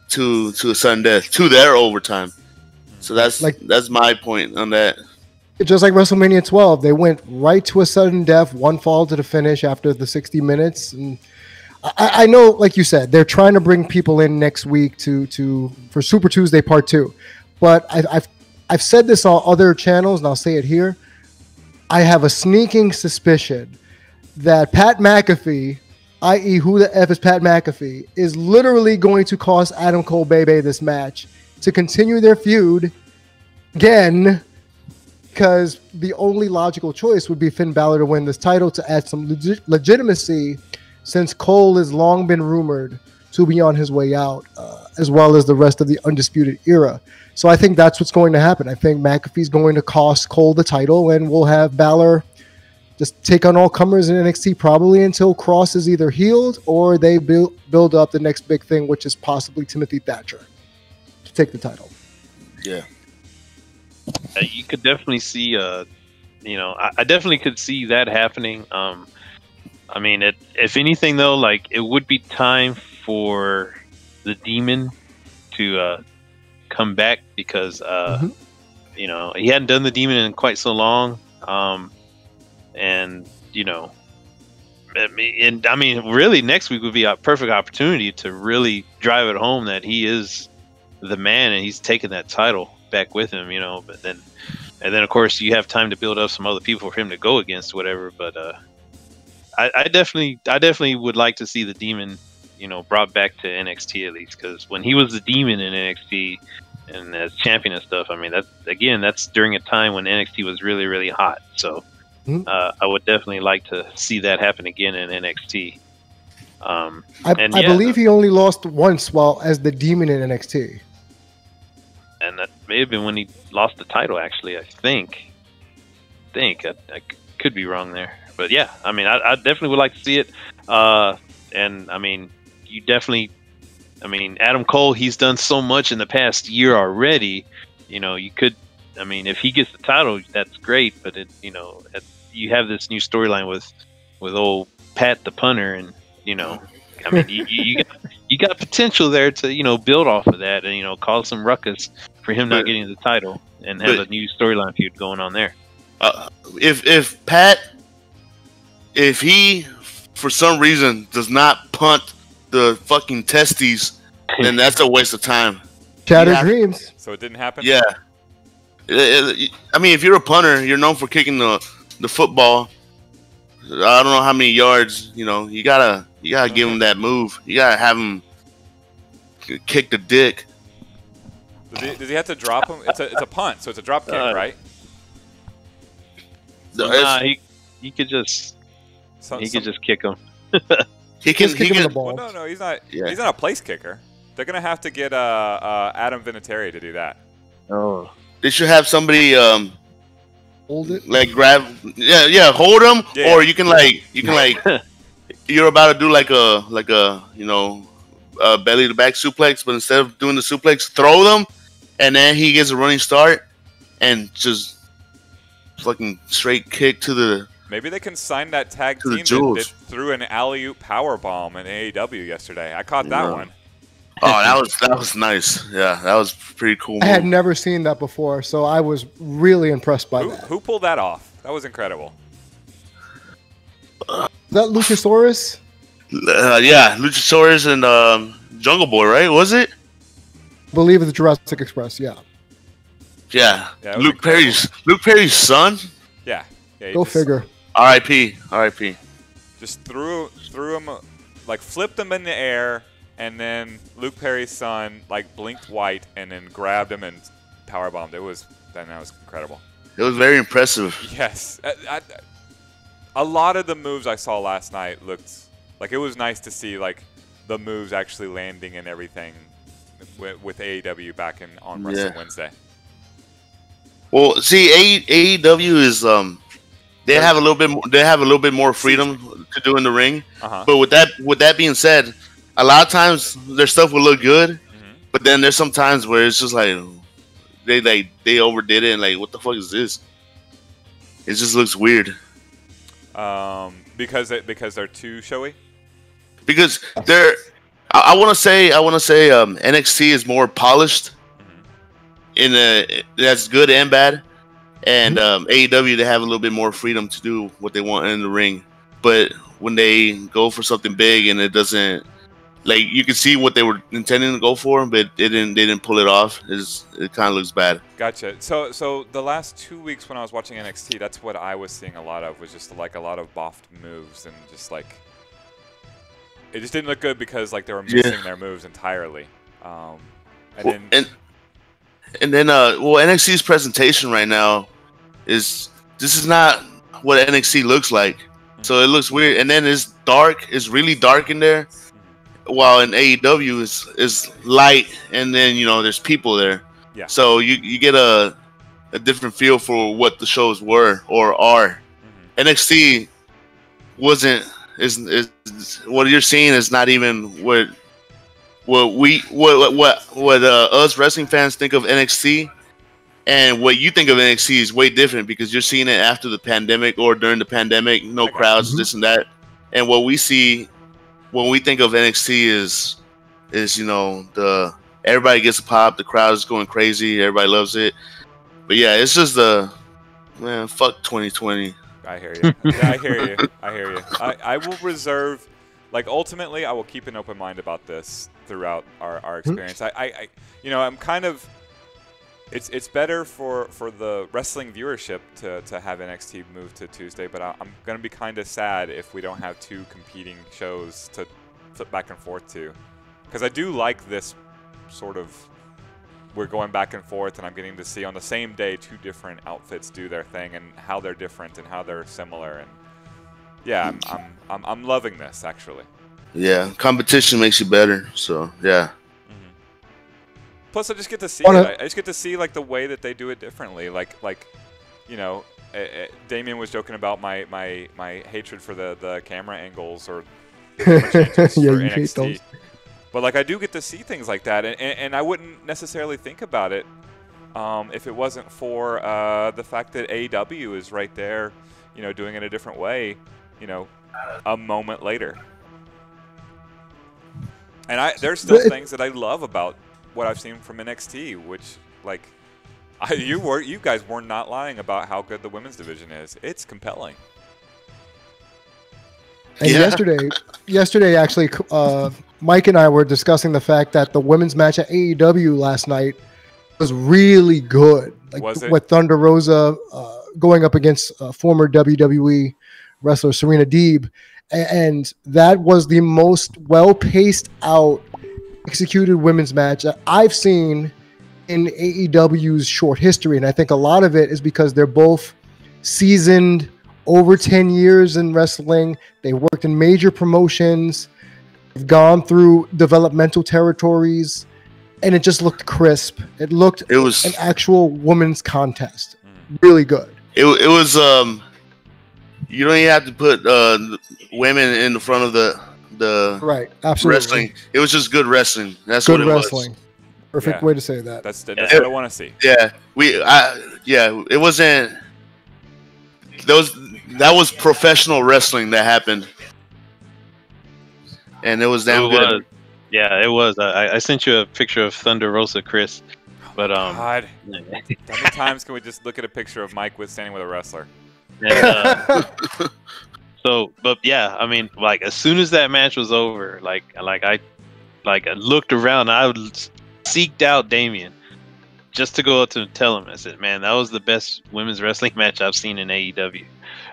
to a sudden death, to their overtime. So that's my point on that. Just like WrestleMania 12, they went right to a sudden death, one fall to the finish after the 60 minutes. And I know, like you said, they're trying to bring people in next week for Super Tuesday Part 2. But I've said this on other channels, and I'll say it here. I have a sneaking suspicion that Pat McAfee, i.e. who the F is Pat McAfee, is literally going to cost Adam Cole Bebe this match to continue their feud again, because the only logical choice would be Finn Balor to win this title to add some legitimacy, since Cole has long been rumored to be on his way out, as well as the rest of the Undisputed Era. So I think that's what's going to happen. I think McAfee's going to cost Cole the title, and we'll have Balor just take on all comers in NXT probably until Cross is either healed or they build up the next big thing, which is possibly Timothy Thatcher to take the title. Yeah. You could definitely see, you know, I definitely could see that happening. I mean, if anything, though, like, it would be time for the Demon to come back because, you know, he hadn't done the Demon in quite so long. And, you know, and I mean, really, next week would be a perfect opportunity to really drive it home that he is the man and he's taking that title back with him, you know. But then, and then, of course, you have time to build up some other people for him to go against, whatever. But I definitely would like to see the Demon, you know, brought back to NXT at least, because when he was the Demon in NXT and as champion and stuff, I mean, that's during a time when NXT was really, really hot. So. I would definitely like to see that happen again in NXT. I believe he only lost once while as the Demon in NXT. And that may have been when he lost the title, actually, I think. I could be wrong there. But yeah, I mean, I definitely would like to see it. And I mean, Adam Cole, he's done so much in the past year already. You know, you could, I mean, if he gets the title, that's great. But you have this new storyline with old Pat the punter, and I mean, you got potential there to build off of that, and cause some ruckus for him not getting the title, and have a new storyline feud going on there. If Pat, if he for some reason does not punt the fucking testes, then that's a waste of time. Shattered dreams. So it didn't happen? Yeah. I mean, if you're a punter, you're known for kicking the football. I don't know how many yards. You gotta give him that move. You gotta have him kick the dick. Does he have to drop him? It's a punt, so it's a drop kick, right? Nah, he could just just kick him. He can kick him in the ball. Well, no, he's not. Yeah. He's not a place kicker. They're gonna have to get Adam Vinatieri to do that. Oh. They should have somebody hold it, like grab, hold him, or you can you're about to do like a belly to back suplex, but instead of doing the suplex, throw them, and then he gets a running start and just fucking straight kick to the. Maybe they can sign that tag team that threw an alley-oop power bomb in AEW yesterday. I caught that one. Oh, that was nice. Yeah, that was pretty cool. I had never seen that before, so I was really impressed by that. Who pulled that off? That was incredible. Is that Luchasaurus? Yeah, Luchasaurus and Jungle Boy, right? Was it? I believe it's Jurassic Express. Yeah. Yeah. Luke Perry's son. Yeah. Go figure. R.I.P. Just threw him, like flipped him in the air. And then Luke Perry's son blinked white and then grabbed him and powerbombed. That was incredible. It was very impressive. Yes, a lot of the moves I saw last night looked like it was nice to see the moves actually landing and everything with AEW back on Wrestling Wednesday. Well, see, AEW is they have a little bit more freedom to do in the ring. But with that being said, a lot of times their stuff will look good, but then there's some times where it's just like they overdid it and what the fuck is this? It just looks weird. Because they're too showy. Because I want to say NXT is more polished. That's good and bad, and AEW they have a little bit more freedom to do what they want in the ring. But when they go for something big and it doesn't. You can see what they were intending to go for, but they didn't pull it off. It kind of looks bad. Gotcha. So the last 2 weeks when I was watching NXT, that's what I was seeing a lot of, was just a lot of boffed moves and just it just didn't look good because they were missing their moves entirely. And then NXT's presentation right now this is not what NXT looks like. So it looks weird, and then it's dark. It's really dark in there. While in AEW is light, and then there's people there. Yeah. So you get a different feel for what the shows were or are. NXT is what you're seeing is not even what us wrestling fans think of NXT, and what you think of NXT is way different because you're seeing it after the pandemic or during the pandemic, no crowds, this and that, and what we see. When we think of NXT is everybody gets a pop, the crowd is going crazy, everybody loves it. But yeah, it's just fuck 2020. I hear you. Yeah, I hear you. I will reserve, ultimately, I will keep an open mind about this throughout our experience. I'm kind of. It's better for the wrestling viewership to have NXT move to Tuesday, but I'm going to be kind of sad if we don't have two competing shows to flip back and forth to. Because I do like this sort of, we're going back and forth and I'm getting to see on the same day two different outfits do their thing and how they're different and how they're similar. And yeah, I'm loving this, actually. Yeah, competition makes you better, so yeah. Plus, I just get to see it. I just get to see the way that they do it differently. Damien was joking about my hatred for the camera angles or camera changes for NXT. Hate those. But I do get to see things like that, and I wouldn't necessarily think about it if it wasn't for the fact that AEW is right there, you know, doing it a different way, you know, a moment later. And there's still things that I love about what I've seen from NXT, which, like, you guys were not lying about how good the women's division is. It's compelling. And yesterday, actually, Mike and I were discussing the fact that the women's match at AEW last night was really good. Like, Was it? With Thunder Rosa going up against former WWE wrestler Serena Deeb. And that was the most well-paced out, executed women's match that I've seen in AEW's short history. And I think a lot of it is because they're both seasoned, over 10 years in wrestling. They worked in major promotions. They've gone through developmental territories. And it just looked crisp. It was an actual women's contest. Really good. It was you don't even have to put women in the front of the right, absolutely. wrestling. It was just good wrestling. That's good what it wrestling. was. Perfect way to say that. That's what I want to see. Yeah, it wasn't that was professional wrestling that happened, and it was damn good. Yeah, it was. I sent you a picture of Thunder Rosa, Chris. But God, how many times can we just look at a picture of Mike standing with a wrestler? And, but yeah, I mean, like, as soon as that match was over, I looked around, I seeked out Damien just to go up to tell him. I said, "Man, that was the best women's wrestling match I've seen in AEW,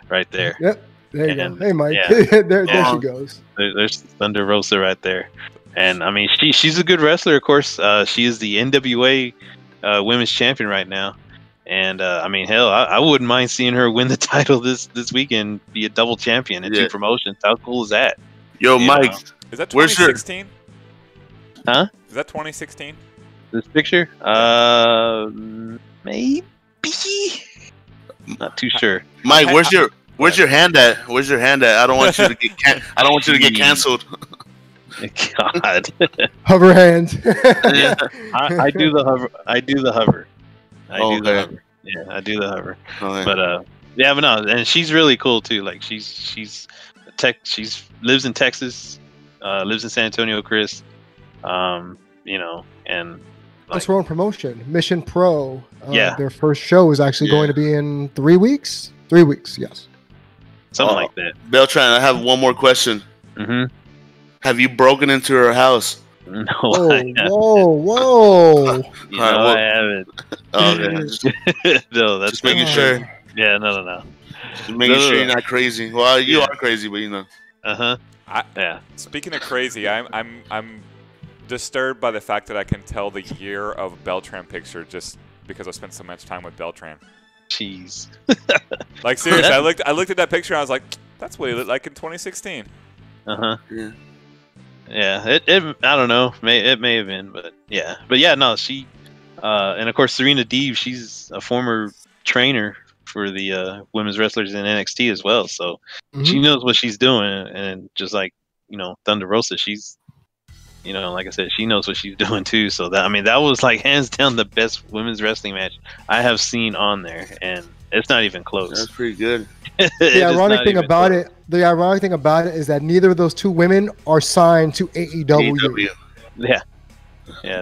right there." Yep, there you go. Hey, Mike, yeah. there she goes. There's Thunder Rosa right there, and I mean, she's a good wrestler, of course. She is the NWA women's champion right now. And I mean, hell, I wouldn't mind seeing her win the title this weekend, be a double champion in two promotions. How cool is that? Yo, Mike, is that 2016? Huh? Is that 2016? This picture? Maybe. Not too sure. Mike, where's your hand at? Where's your hand at? I don't want you to get I don't want you to get canceled. God. Hover hand. I do the hover. I do the hover. Yeah, I do the hover. Okay. But yeah, but no, and she's really cool too. Like she's lives in Texas, lives in San Antonio, Chris. You know, and that's her own promotion, Mission Pro. Their first show is actually going to be in 3 weeks. 3 weeks, yes. Something like that. Beltran, I have one more question. Mm-hmm. Have you broken into her house? No. Whoa. I haven't. Okay. No, that's just making sure. Yeah, no. Just making sure you're not crazy. Well, you are crazy, but you know. Yeah. Speaking of crazy, I'm disturbed by the fact that I can tell the year of Beltran picture just because I spent so much time with Beltran. Jeez. Like, seriously, I looked at that picture and I was like, that's what he looked like in 2016. Yeah. Yeah, it I don't know. It may have been, but yeah, no, she and of course Serena Deeb, she's a former trainer for the women's wrestlers in NXT as well, so she knows what she's doing, and just like, you know, Thunder Rosa, she's, you know, like I said, she knows what she's doing too. So that, I mean, that was like hands down the best women's wrestling match I have seen on there, and it's not even close. That's pretty good. The ironic thing about it is that neither of those two women are signed to AEW. Yeah,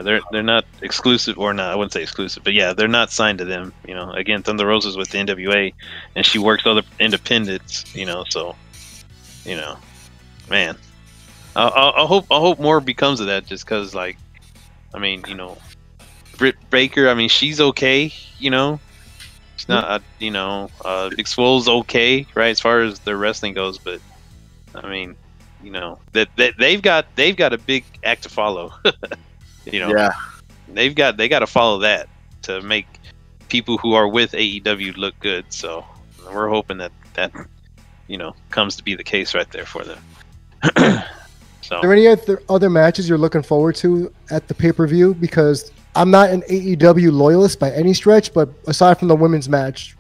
they're not exclusive, or not. I wouldn't say exclusive, but yeah, they're not signed to them. You know, again, Thunder Rosa's with the NWA, and she works other independents. You know, so, you know, man, I hope more becomes of that. Just because, like, I mean, you know, Britt Baker. I mean, she's okay. You know. It's not, you know, Big Swole's okay, right, as far as their wrestling goes, but I mean, you know, that they've got a big act to follow. You know, they got to follow that to make people who are with AEW look good. So we're hoping that you know, comes to be the case right there for them. So, are there any other matches you're looking forward to at the pay-per-view? Because I'm not an AEW loyalist by any stretch, but aside from the women's match,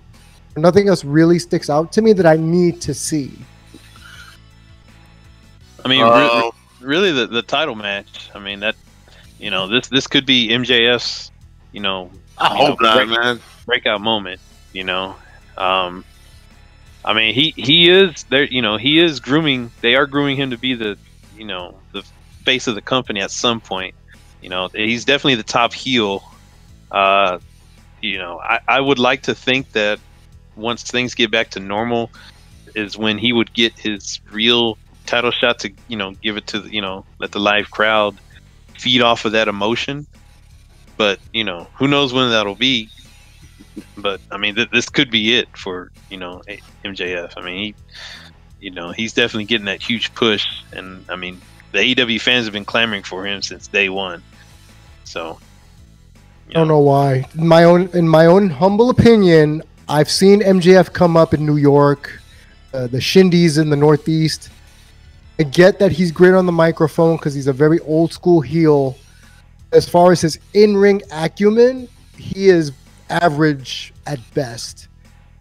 nothing else really sticks out to me that I need to see. I mean, really the title match. I mean, that, you know, this could be MJF's, you know, I hope not, man. Breakout moment, you know. I mean, he is there. You know, he is grooming. They are grooming him to be the, you know, the face of the company at some point. You know, he's definitely the top heel. You know, I would like to think that once things get back to normal, is when he would get his real title shot to, you know, give it to the, you know, let the live crowd feed off of that emotion. But, you know, who knows when that'll be. But I mean, this could be it for, you know, MJF. I mean, you know, he's definitely getting that huge push, and I mean, the AEW fans have been clamoring for him since day one. So, I don't know why. In my own humble opinion, I've seen MJF come up in New York, the Shindies in the Northeast. I get that he's great on the microphone because he's a very old school heel. As far as his in-ring acumen, he is average at best,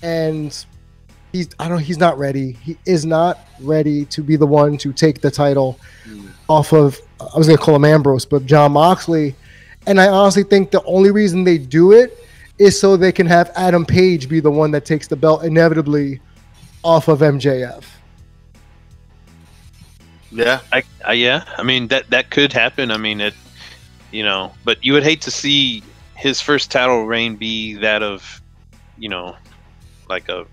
and he's not ready. He is not ready to be the one to take the title off of, I was going to call him Ambrose, but Jon Moxley. And I honestly think the only reason they do it is so they can have Adam Page be the one that takes the belt inevitably off of MJF. Yeah, yeah. I mean, that could happen. I mean, it, you know, but you would hate to see his first title reign be that of, you know, like a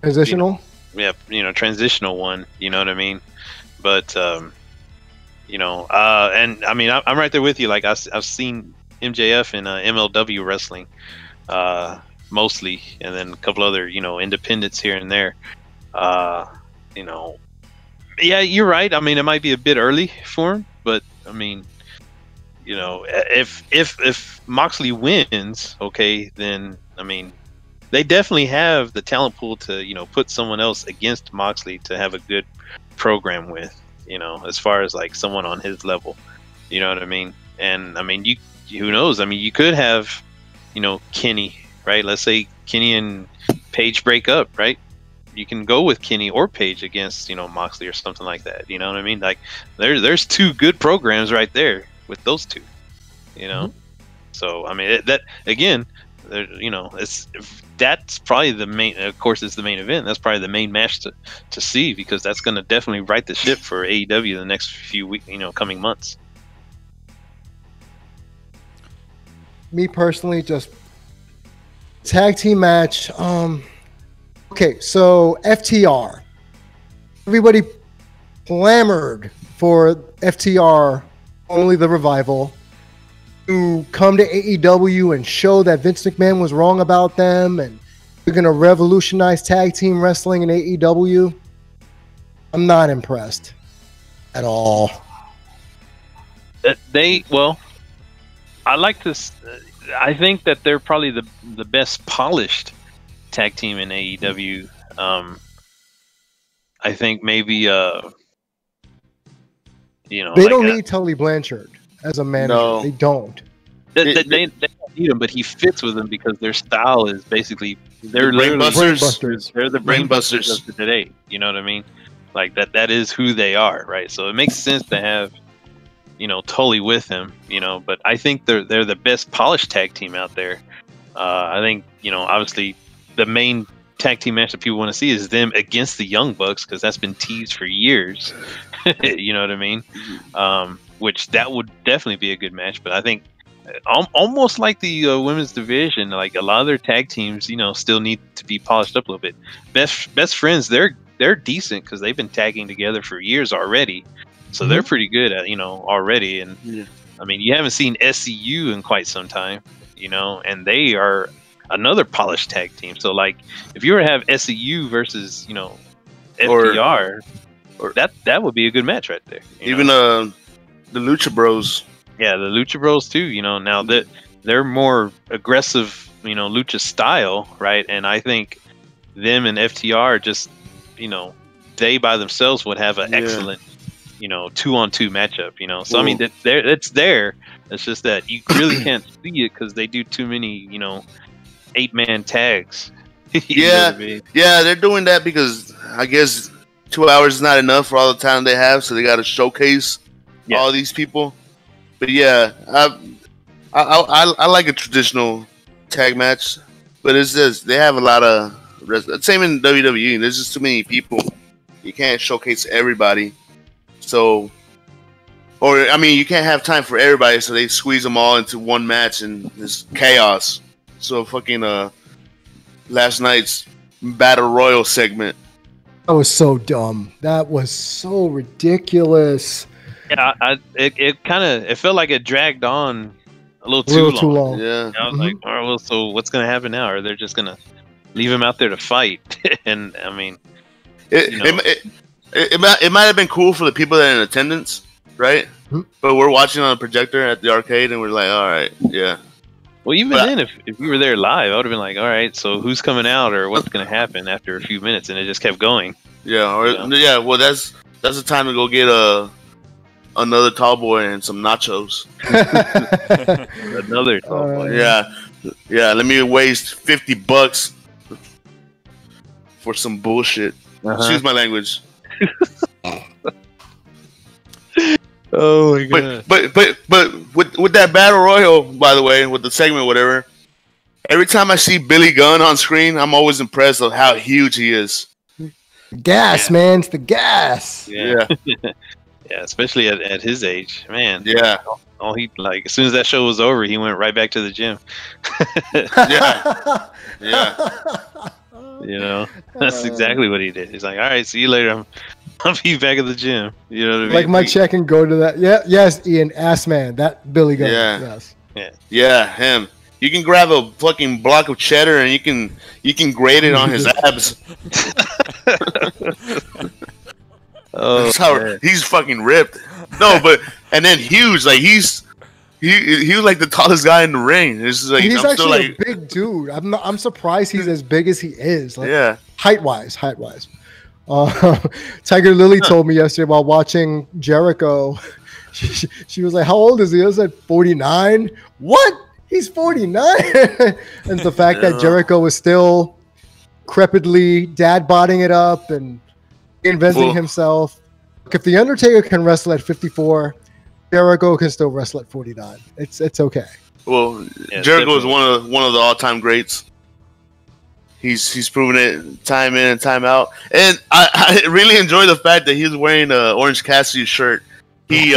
transitional. You know, transitional one. You know what I mean? But you know, and I mean, I'm right there with you. Like I've seen MJF in MLW wrestling, mostly, and then a couple other, you know, independents here and there. You know, yeah, you're right. I mean, it might be a bit early for him, but I mean, you know, if Moxley wins, okay, then I mean, they definitely have the talent pool to, you know, put someone else against Moxley to have a good program with, you know, as far as like someone on his level, you know what I mean? And I mean, who knows? I mean, you could have, you know, Kenny, right? Let's say Kenny and Page break up, right? You can go with Kenny or Page against, you know, Moxley or something like that. You know what I mean? Like there's two good programs right there with those two, you know? So, I mean, that again, you know, that's probably the main, of course, it's the main event. That's probably the main match to see, because that's going to definitely right the ship for AEW the next few weeks, you know, coming months. Me personally, just tag team match. Okay, so FTR. Everybody clamored for FTR, only the Revival, to come to AEW and show that Vince McMahon was wrong about them and they're going to revolutionize tag team wrestling in AEW. I'm not impressed at all. Well, I like this. I think that they're probably the best polished tag team in AEW. I think maybe you know, they don't need Tully Blanchard as a manager. No. They don't. They don't need him, but he fits with them because their style is basically they're the brain busters. They're the brain busters of today. You know what I mean? Like that is who they are, right? So it makes sense to have, you know, Tully with him. You know, but I think they're the best polished tag team out there. I think, you know, obviously the main tag team match that people want to see is them against the Young Bucks, because that's been teased for years. You know what I mean? Which that would definitely be a good match. But I think almost like the women's division, like a lot of their tag teams, you know, still need to be polished up a little bit. Best Friends, they're decent because they've been tagging together for years already, so they're pretty good at, you know, already. And I mean, you haven't seen SCU in quite some time, you know, and they are another polished tag team. So like, if you were to have SCU versus, you know, FTR, or that would be a good match right there. Even the Lucha Bros. Yeah, the Lucha Bros too. You know, now that they're more aggressive, you know, lucha style, right? And I think them and FTR just, you know, they by themselves would have an excellent, you know, 2-on-2 matchup. You know, so I mean, it's there. It's just that you really can't see it because they do too many, you know, 8-man tags. Yeah, they're doing that because I guess 2 hours is not enough for all the time they have, so they got to showcase all these people. But yeah, I like a traditional tag match, but it's just they have a lot of same in WWE. There's just too many people. You can't showcase everybody. So, or I mean, you can't have time for everybody, so they squeeze them all into one match and it's chaos. So fucking last night's Battle Royal segment. That was so dumb. That was so ridiculous. Yeah, it kind of felt like it dragged on a little too long. Yeah, I was like, all right, well, so what's gonna happen now? Or they're just gonna leave him out there to fight? And I mean, it might have been cool for the people that are in attendance, right? Mm-hmm. But we're watching on a projector at the arcade, and we're like, all right, yeah. well, even then, if you were there live, I would have been like, all right, so who's coming out or what's gonna happen after a few minutes? And it just kept going. Yeah, or yeah. Well, that's the time to go get another tall boy and some nachos. Another tall boy. Yeah. Let me waste $50 for some bullshit. Excuse my language. Oh my god! But with that battle royal, by the way, with the segment, whatever. Every time I see Billy Gunn on screen, I'm always impressed of how huge he is. Gas, man. It's the gas. Yeah. Yeah, especially at his age, man. Yeah. Oh, he like as soon as that show was over, he went right back to the gym. Yeah. You know, that's exactly what he did. He's like, all right, see you later. I'll be back at the gym. You know what I mean? Like Mike Check and go to that. Yeah, yes, Ian, ass man. That Billy Gunn. Yeah. Yes. Yeah, him. You can grab a fucking block of cheddar and you can grate it on his abs. Oh, that's how man. he's fucking ripped. No, but and then huge, like he was like the tallest guy in the ring. It's just like He's I'm actually still like, a big dude. I'm surprised he's as big as he is. Like, yeah. Height wise. Tiger Lily told me yesterday while watching Jericho. She was like, "How old is he?" I said, 49. What? He's 49. And the fact that Jericho was still crepidly dad bodding it up and inventing himself. If the Undertaker can wrestle at 54, Jericho can still wrestle at 49. It's okay. Well, Yeah, Jericho is definitely. one of the all-time greats. He's proven it time in and time out, and I really enjoy the fact that he's wearing a Orange Cassidy shirt. He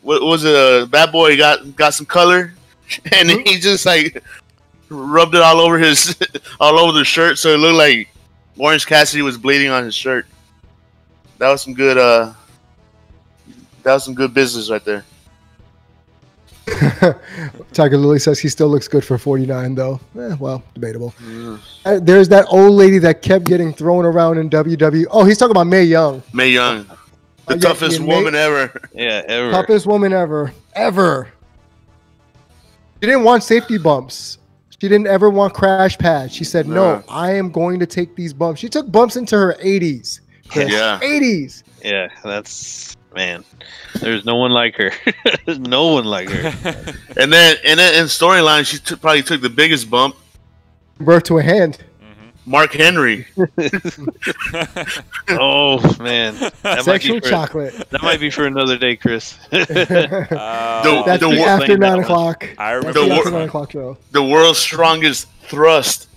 what was it? Bad Boy got some color, and he just like rubbed it all over the shirt, so it looked like Orange Cassidy was bleeding on his shirt. That was some good business right there. Tiger Lily says he still looks good for 49, though. Well, debatable. There's that old lady that kept getting thrown around in WWE. Oh, he's talking about Mae Young. Mae Young, the Yeah, toughest woman ever. Yeah, ever. Toughest woman ever. She didn't want safety bumps. She didn't ever want crash pads. She said, no, I am going to take these bumps. She took bumps into her 80s. Chris. Yeah. 80s. Yeah, that's man. There's no one like her. There's no one like her. And then in storyline, she probably took the biggest bump. Birth to a hand. Mark Henry. Oh man, Sexual chocolate. That might be for another day, Chris. That's The the wor- after thing 9 that o'clock. I That's remember the after wor- 9 o'clock show. The world's strongest thrust.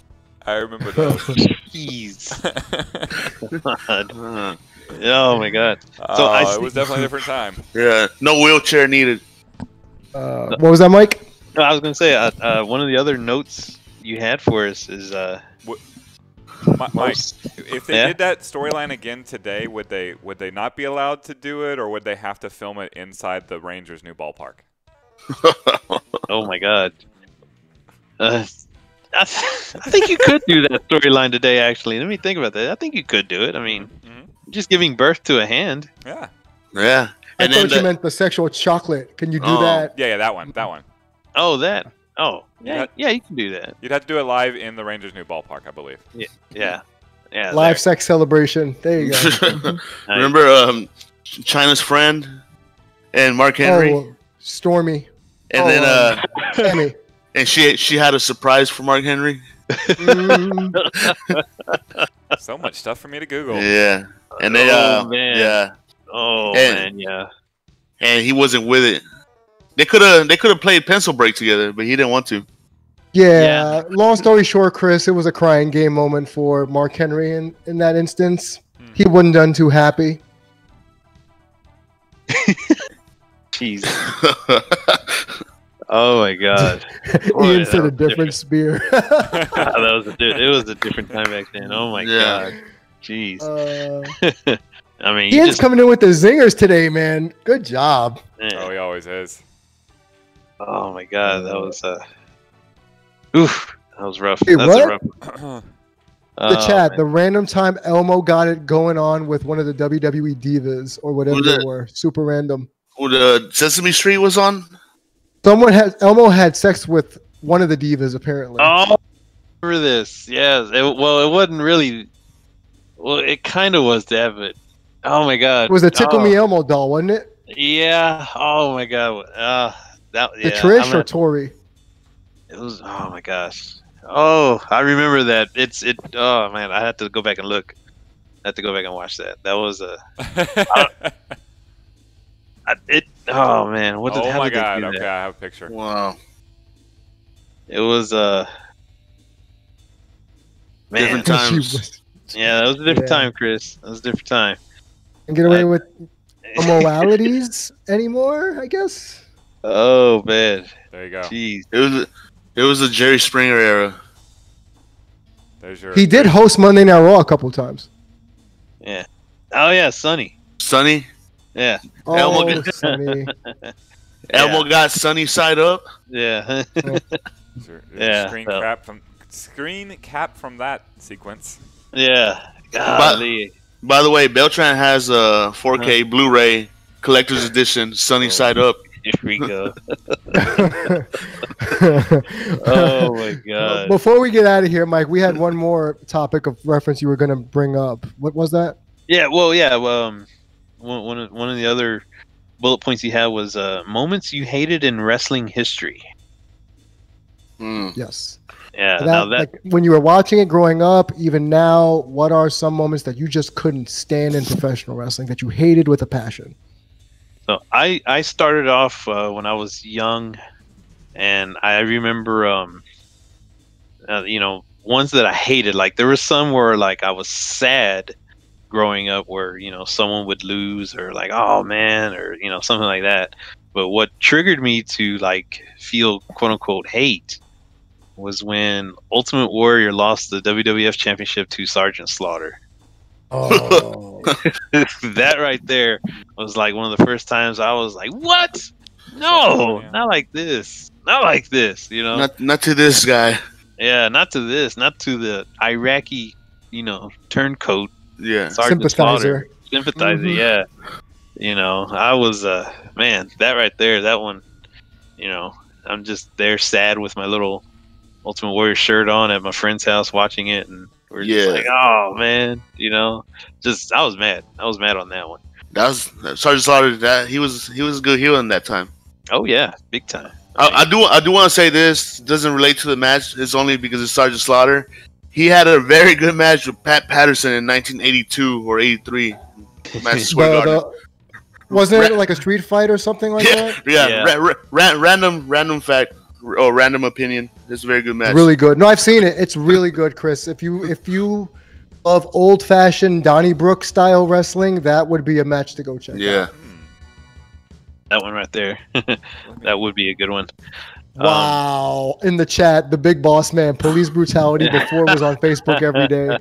I remember those. Jeez. Uh, Oh my god. So It was definitely a different time. yeah, no wheelchair needed. What was that, Mike? No, I was gonna say one of the other notes you had for us is Mike, if they Yeah? did that storyline again today, would they not be allowed to do it, or would they have to film it inside the Rangers' new ballpark? oh my god. I think you could do that storyline today. Actually, let me think about that. I think you could do it. I mean, just giving birth to a hand. Yeah. Yeah. I And thought then you meant the sexual chocolate. Can you do Oh. that? Yeah, that one. Oh, that. Oh, yeah, Yeah. yeah, you can do that. You'd have to do it live in the Rangers' new ballpark, I believe. Yeah. Live sex celebration. There you go. remember China's friend and Mark Henry, Oh, Stormy. and then Sammy. and she had a surprise for Mark Henry. Mm, So much stuff for me to Google. Yeah, and they Oh, man. yeah, Oh And- man, yeah. and he wasn't with it. They could have played Pencil Break together, but he didn't want to. Yeah. Long story short, Chris, it was a crying game moment for Mark Henry in that instance. He wasn't done too happy. Jeez. Oh my God. Ian said a different spear. It was a different time back then. Oh my God. Jeez. I mean, Ian's coming in with the zingers today, man. Good job. Man. Oh, he always is. Oh my God, that was oof, that was rough. Hey, That's what? a rough. The chat, the random time Elmo got it going on with one of the WWE divas or whatever they were. Super random. Who the Sesame Street was on? Elmo had sex with one of the divas apparently. Oh, I remember this? Yes. It wasn't really. Well, it kind of was that, but oh my God, it was a Tickle Me Elmo doll, wasn't it? Yeah. Oh my God. The Trish or Tori? It was. Oh my gosh. Oh, I remember that. Oh man, I had to go back and look. I had to go back and watch that. That was a. Oh man, what did? Oh how my did they God! do Okay, that? I have a picture. Wow. It was man. Different times. Yeah, that was a different time, Chris. That was a different time. And get away with immoralities anymore, I guess. Oh man. There you go. Jeez. It was the Jerry Springer era. There's your. He did host Monday Night Raw a couple times. Yeah. Oh yeah, Sonny. Sonny. Yeah. Oh, Elmo, Sonny. Elmo got Sunny side up. Yeah. Yeah. Screen cap from that sequence. Yeah. Golly. By the way, Beltran has a 4K Blu-ray collector's edition, Sunny Side Up. Here we go. Oh my God. Before we get out of here, Mike, we had one more topic of reference you were going to bring up. What was that? Yeah. Well, one of the other bullet points he had was moments you hated in wrestling history. Yes. Yeah. That, like, when you were watching it growing up, even now, what are some moments that you just couldn't stand in professional wrestling that you hated with a passion? So I started off when I was young, and I remember ones that I hated. Like there were some where like I was sad growing up, where someone would lose or like, oh man, or something like that. But what triggered me to like feel quote unquote hate was when Ultimate Warrior lost the WWF Championship to Sergeant Slaughter. Oh. That right there was like one of the first times I was like, what? No, not like this. Not like this, Not to this guy. Yeah, not to this. Not to the Iraqi, turncoat. Yeah. Sergeant Slaughter. Sympathizer. Yeah. I was, man, that right there, that one, I'm just there sad with my little Ultimate Warrior shirt on at my friend's house watching it, and we're just like, oh man, just I was mad. I was mad on that one. That was Sergeant Slaughter. That he was a good heel in that time. Oh yeah, big time. I do want to say this doesn't relate to the match. It's only because it's Sergeant Slaughter. He had a very good match with Pat Patterson in 1982 or 83. Wasn't it like a street fight or something like that? Yeah. Random fact or random opinion. It's a very good match. Really good. No, I've seen it. It's really good, Chris. If you love old-fashioned Donnybrook style wrestling, that would be a match to go check out. Yeah. That one right there. That would be a good one. Wow. In the chat, the big boss man, police brutality before it was on Facebook every day.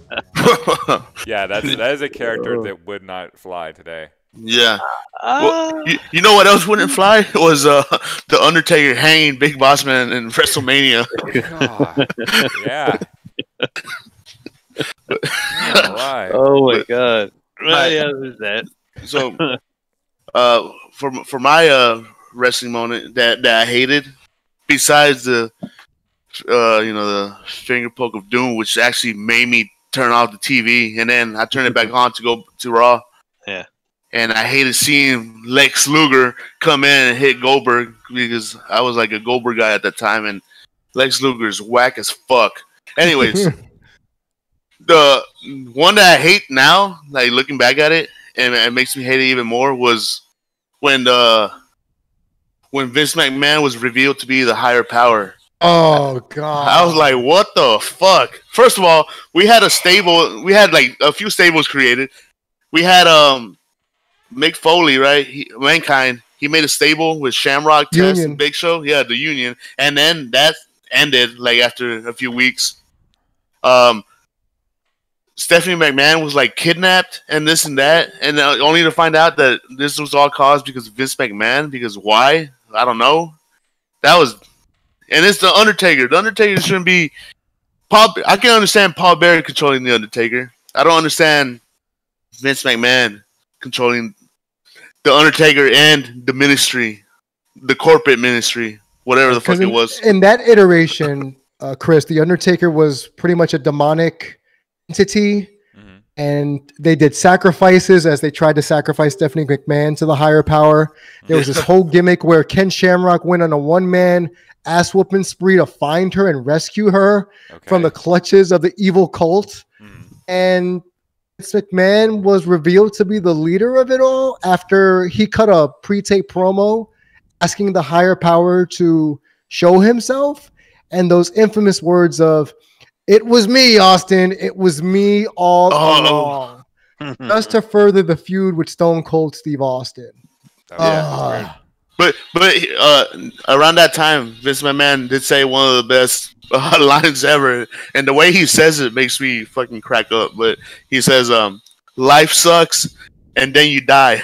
Yeah, that is a character that would not fly today. Yeah. Well, you know what else wouldn't fly? It was the Undertaker hanging Big Boss Man in WrestleMania. God. Yeah. Oh my God. Well, yeah, there's that. So, for my wrestling moment that I hated, besides the the finger poke of doom, which actually made me turn off the TV, and then I turned it back on to go to Raw. Yeah. And I hated seeing Lex Luger come in and hit Goldberg, because I was like a Goldberg guy at that time, and Lex Luger's whack as fuck. Anyways, the one that I hate now, like looking back at it, and it makes me hate it even more, was when when Vince McMahon was revealed to be the higher power. Oh God! I was like, what the fuck? First of all, we had a stable. We had like a few stables created. We had Mick Foley, right? Mankind. He made a stable with Shamrock, Test, and Big Show. Yeah, the Union, and then that ended like after a few weeks. Stephanie McMahon was like kidnapped and this and that, and only to find out that this was all caused because of Vince McMahon. Because why? I don't know. That was. And it's the Undertaker. The Undertaker shouldn't be Paul. I can understand Paul Bearer controlling the Undertaker. I don't understand Vince McMahon controlling the Undertaker and the ministry, the corporate ministry, whatever the fuck it was. In that iteration, Chris, the Undertaker was pretty much a demonic entity, and they did sacrifices as they tried to sacrifice Stephanie McMahon to the higher power. There was this whole gimmick where Ken Shamrock went on a one-man ass whooping spree to find her and rescue her from the clutches of the evil cult. And Vince McMahon was revealed to be the leader of it all after he cut a pre-tape promo asking the higher power to show himself, and those infamous words of, "It was me, Austin. It was me all along." Just to further the feud with Stone Cold Steve Austin. But around that time, Vince McMahon did say one of the best lines ever, and the way he says it makes me fucking crack up. But he says, "Life sucks, and then you die."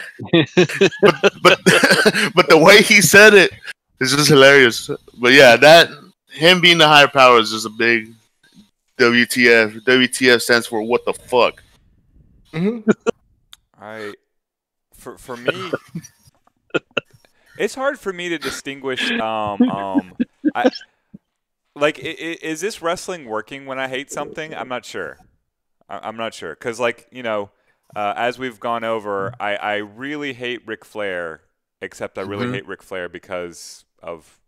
but the way he said it is just hilarious. But yeah, that him being the higher power is just a big WTF. WTF stands for what the fuck. For me. It's hard for me to distinguish. Is this wrestling working when I hate something? I'm not sure. I'm not sure because, as we've gone over, I really hate Ric Flair. Except I really hate Ric Flair because of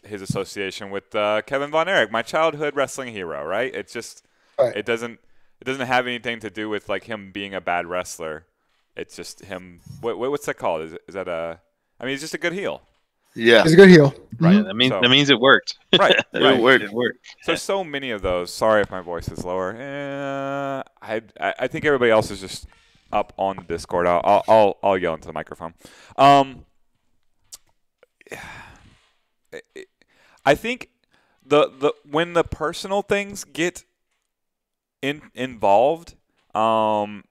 his association with Kevin Von Erich, my childhood wrestling hero. Right? It's just it doesn't have anything to do with like him being a bad wrestler. It's just him. What's that called? Is that a? I mean, he's just a good heel. Yeah, he's a good heel. Right. That means it worked. Right. It worked. So many of those. Sorry if my voice is lower. I think everybody else is just up on the Discord. I'll yell into the microphone. I think the when the personal things get involved, and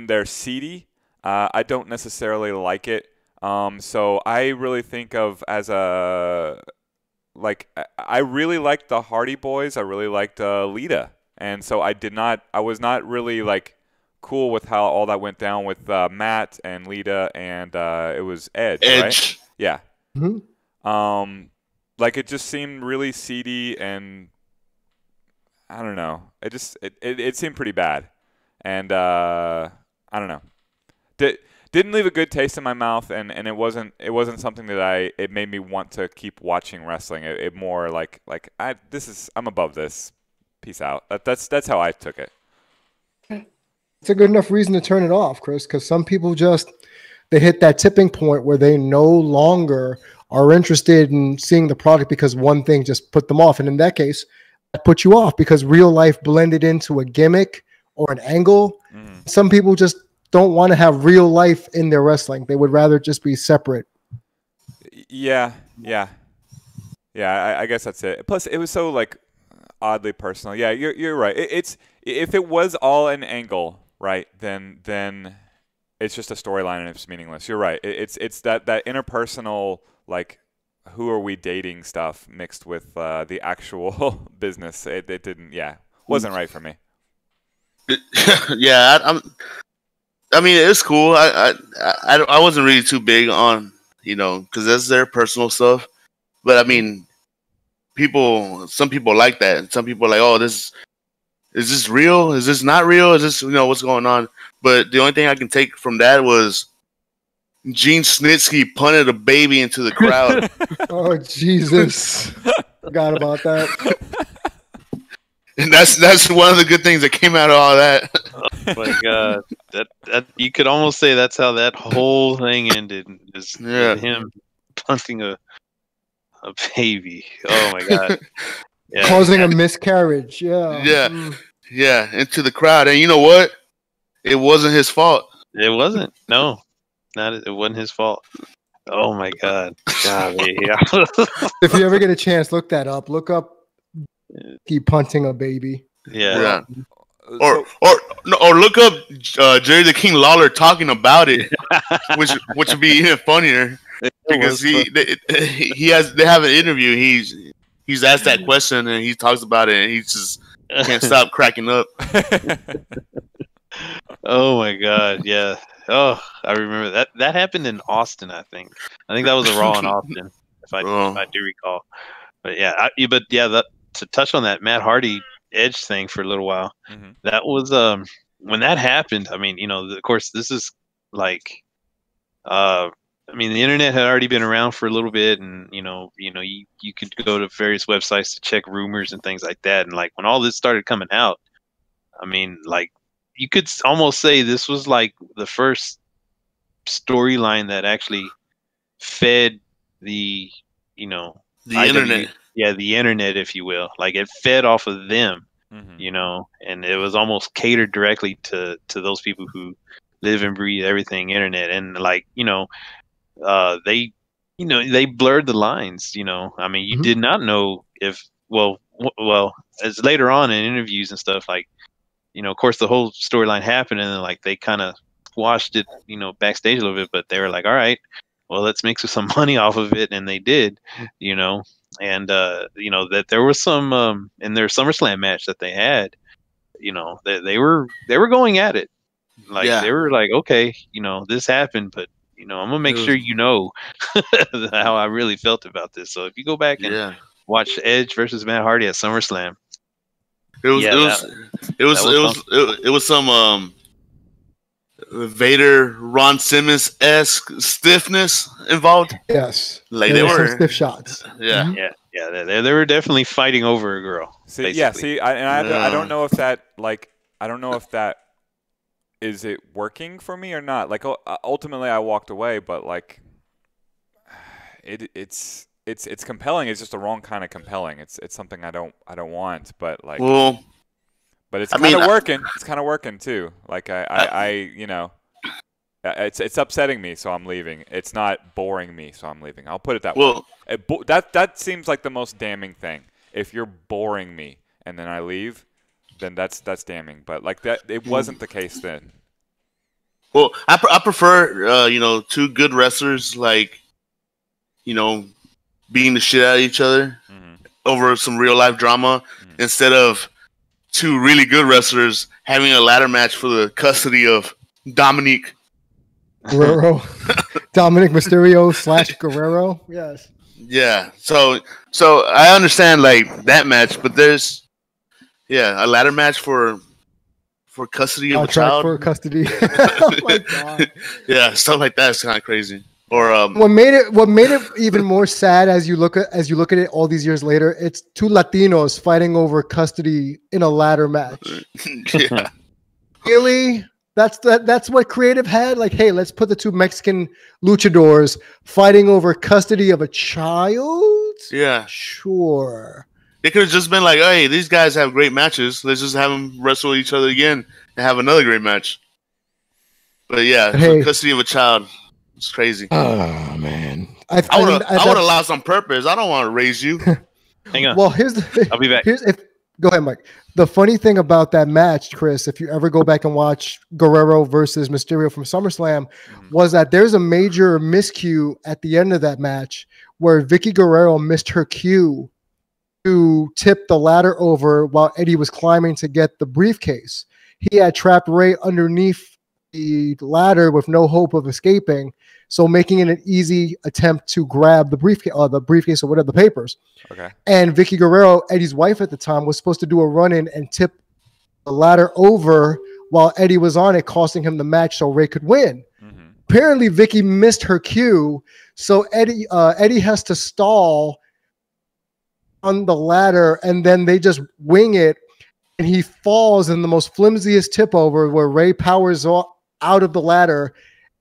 they're seedy, I don't necessarily like it. So I really think of as I really liked the Hardy Boys. I really liked Lita, and so I was not really like cool with how all that went down with Matt and Lita, and it was Edge. Right? Yeah. It just seemed really seedy, and I don't know. It seemed pretty bad, and I don't know. Didn't leave a good taste in my mouth, and it wasn't something that it made me want to keep watching wrestling. It more I'm above this. Peace out. That's how I took it. It's a good enough reason to turn it off, Chris, because some people they hit that tipping point where they no longer are interested in seeing the product because one thing just put them off, and in that case, that put you off because real life blended into a gimmick or an angle. Some people just don't want to have real life in their wrestling. They would rather just be separate. Yeah. I guess that's it. Plus, it was so oddly personal. Yeah, you're right. It's if it was all an angle, right? Then it's just a storyline and it's meaningless. You're right. It's that interpersonal who are we dating stuff mixed with the actual business. It didn't. Yeah, wasn't right for me. Yeah, I mean, it's cool. I wasn't really too big on, because that's their personal stuff. But I mean, some people like that, and some people are like, oh, is this real? Is this not real? Is this, what's going on? But the only thing I can take from that was Gene Snitsky punted a baby into the crowd. Oh, Jesus. Forgot about that. And that's one of the good things that came out of all that. Oh my God, that you could almost say that's how that whole thing ended. Is him punting a baby. Oh my god. Yeah. Causing a miscarriage. Yeah. Yeah. Yeah, into the crowd. And you know what? It wasn't his fault. It wasn't. No. It wasn't his fault. Oh my god. Golly, yeah. If you ever get a chance, look that up. Look up keep punting a baby. Yeah. Or look up Jerry the King Lawler talking about it, which would be even funnier because they have an interview. He's asked that question and he talks about it and he just can't stop cracking up. Oh my god, yeah. Oh, I remember that. That happened in Austin, I think. I think that was a Raw in Austin, if I do recall. But yeah, to touch on that Matt Hardy Edge thing for a little while. Mm-hmm. That was when that happened. I mean, of course, this is like, I mean, the internet had already been around for a little bit, and you could go to various websites to check rumors and things like that. And like when all this started coming out, I mean, like you could almost say this was like the first storyline that actually fed the internet. Yeah, the internet, if you will. Like it fed off of them, and it was almost catered directly to those people who live and breathe everything internet. And like, they blurred the lines, I mean, you did not know if, well, as later on in interviews and stuff, like, of course the whole storyline happened and then like they kind of squashed it, backstage a little bit, but they were like, all right, well, let's make some money off of it. And they did, and that there was some in their SummerSlam match that they had, they were going at it, like they were like, okay, this happened, but I'm gonna make sure how I really felt about this. So if you go back and watch Edge versus Matt Hardy at SummerSlam, it was some Vader Ron Simmons-esque stiffness involved. Yes, like they were some stiff shots. Yeah, they were definitely fighting over a girl. I don't know if that is it working for me or not. Like ultimately, I walked away, but like it's compelling. It's just the wrong kind of compelling. It's something I don't want, but like. Well, but it's kind of working. It's kind of working too. Like it's upsetting me, so I'm leaving. It's not boring me, so I'm leaving. I'll put it that way. That seems like the most damning thing. If you're boring me and then I leave, then that's damning. But like that, it wasn't the case then. Well, I prefer two good wrestlers like beating the shit out of each other over some real life drama instead of two really good wrestlers having a ladder match for the custody of Dominic Guerrero. Dominic Mysterio / Guerrero. Yes. Yeah. So I understand like that match, but there's a ladder match for custody of a child. For custody. Oh my god. Yeah, stuff like that is kind of crazy. Or what made it even more sad as you look at it all these years later, it's two Latinos fighting over custody in a ladder match. Yeah. Really? That's what creative had? Like, hey, let's put the two Mexican luchadors fighting over custody of a child? Yeah. Sure. It could have just been like, hey, these guys have great matches. Let's just have them wrestle each other again and have another great match. But yeah, custody of a child. It's crazy. Oh man, I would have lost on purpose. I don't want to raise you. Hang on. Well, here's the thing. I'll be back. Go ahead, Mike. The funny thing about that match, Chris, if you ever go back and watch Guerrero versus Mysterio from SummerSlam, was that there's a major miscue at the end of that match where Vicky Guerrero missed her cue to tip the ladder over while Eddie was climbing to get the briefcase. He had trapped Ray underneath the ladder with no hope of escaping, so making it an easy attempt to grab the briefcase or whatever, the papers. Okay. And Vicky Guerrero, Eddie's wife at the time, was supposed to do a run-in and tip the ladder over while Eddie was on it, costing him the match so Ray could win. Apparently, Vicky missed her cue, so Eddie has to stall on the ladder, and then they just wing it, and he falls in the most flimsiest tip over where Ray powers out of the ladder.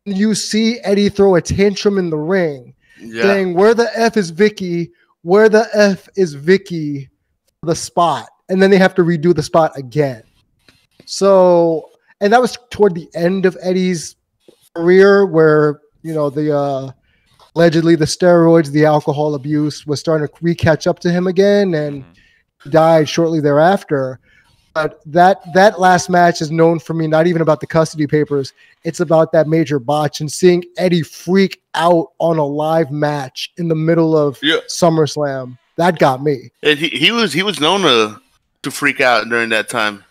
You see Eddie throw a tantrum in the ring. saying, "Where the F is Vicky? Where the F is Vicky for the spot?" And then they have to redo the spot again. So, and that was toward the end of Eddie's career, where the allegedly the steroids, the alcohol abuse was starting to catch up to him again, and died shortly thereafter. But that last match is known for me not even about the custody papers. It's about that major botch and seeing Eddie freak out on a live match in the middle of SummerSlam. That got me. And he was known to freak out during that time.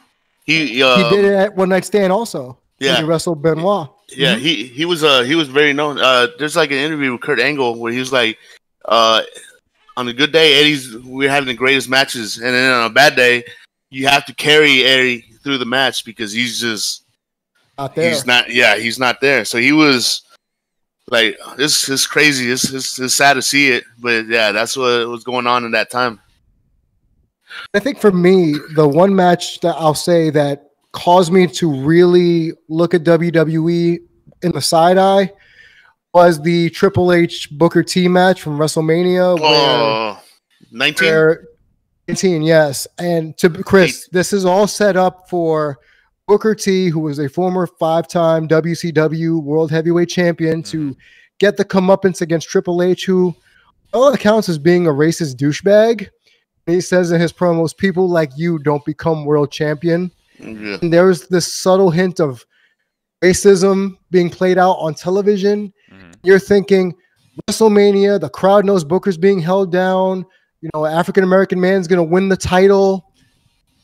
He did it at One Night Stand also. Yeah, he wrestled Benoit. Yeah, he was very known. There's like an interview with Kurt Angle where he was like, on a good day, we're having the greatest matches, and then on a bad day, you have to carry Eddie through the match because he's just not there. He's not there. So he was like, this is crazy. It's sad to see it, but yeah, that's what was going on in that time. I think for me, the one match that I'll say that caused me to really look at WWE in the side eye was the Triple H Booker T match from WrestleMania. 19, yes. And to Chris, this is all set up for Booker T, who was a former 5-time WCW World Heavyweight Champion, to get the comeuppance against Triple H, who all accounts as being a racist douchebag. He says in his promos, "People like you don't become world champion." Yeah. And there's this subtle hint of racism being played out on television. You're thinking, WrestleMania, the crowd knows Booker's being held down. African-American man's going to win the title.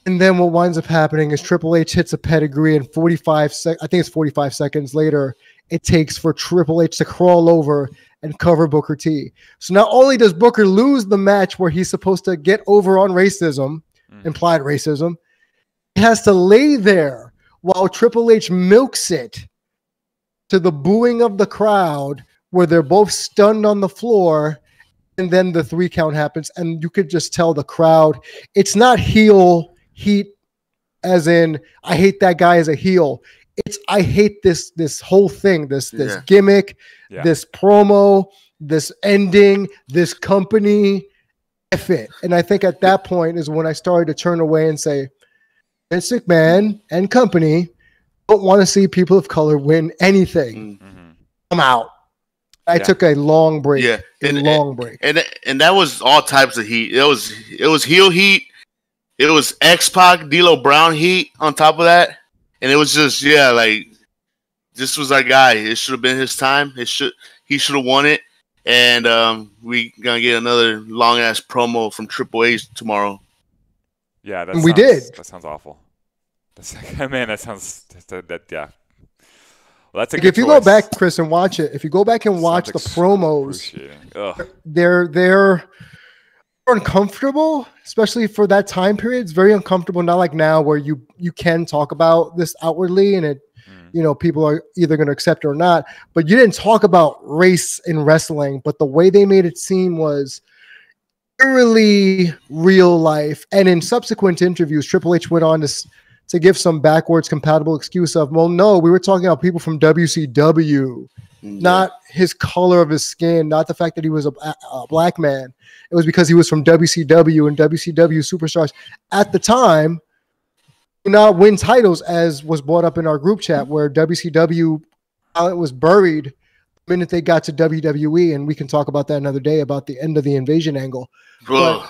And then what winds up happening is Triple H hits a pedigree, and 45 seconds later, it takes for Triple H to crawl over and cover Booker T. So not only does Booker lose the match where he's supposed to get over on racism, implied racism, he has to lay there while Triple H milks it to the booing of the crowd, where they're both stunned on the floor. And then the 3 count happens, and you could just tell the crowd, it's not heel heat as in I hate that guy as a heel. It's I hate this whole thing, this gimmick, this promo, this ending, this company. F it. And I think at that point is when I started to turn away and say, Vince McMahon and company don't want to see people of color win anything. I'm out. I took a long break. Yeah, long break. And that was all types of heat. It was heel heat. It was X-Pac, D'Lo Brown heat on top of that. And it was just like, this was our guy. It should have been his time. He should have won it. And we gonna get another long ass promo from Triple H tomorrow. Yeah, we did. That sounds awful. That sounds yeah. Well, that's a if you go back, Chris, and watch it, if you go back and watch the promos, they're uncomfortable, especially for that time period. It's very uncomfortable, not like now where you can talk about this outwardly and it, people are either going to accept it or not. But you didn't talk about race in wrestling, but the way they made it seem was eerily real life. And in subsequent interviews, Triple H went on to give some backwards compatible excuse of, well, no, we were talking about people from WCW, not his color of his skin, not the fact that he was a black man. It was because he was from WCW, and WCW superstars at the time did not win titles, as was brought up in our group chat, where WCW talent was buried the minute they got to WWE, and we can talk about that another day about the end of the Invasion angle. Gross.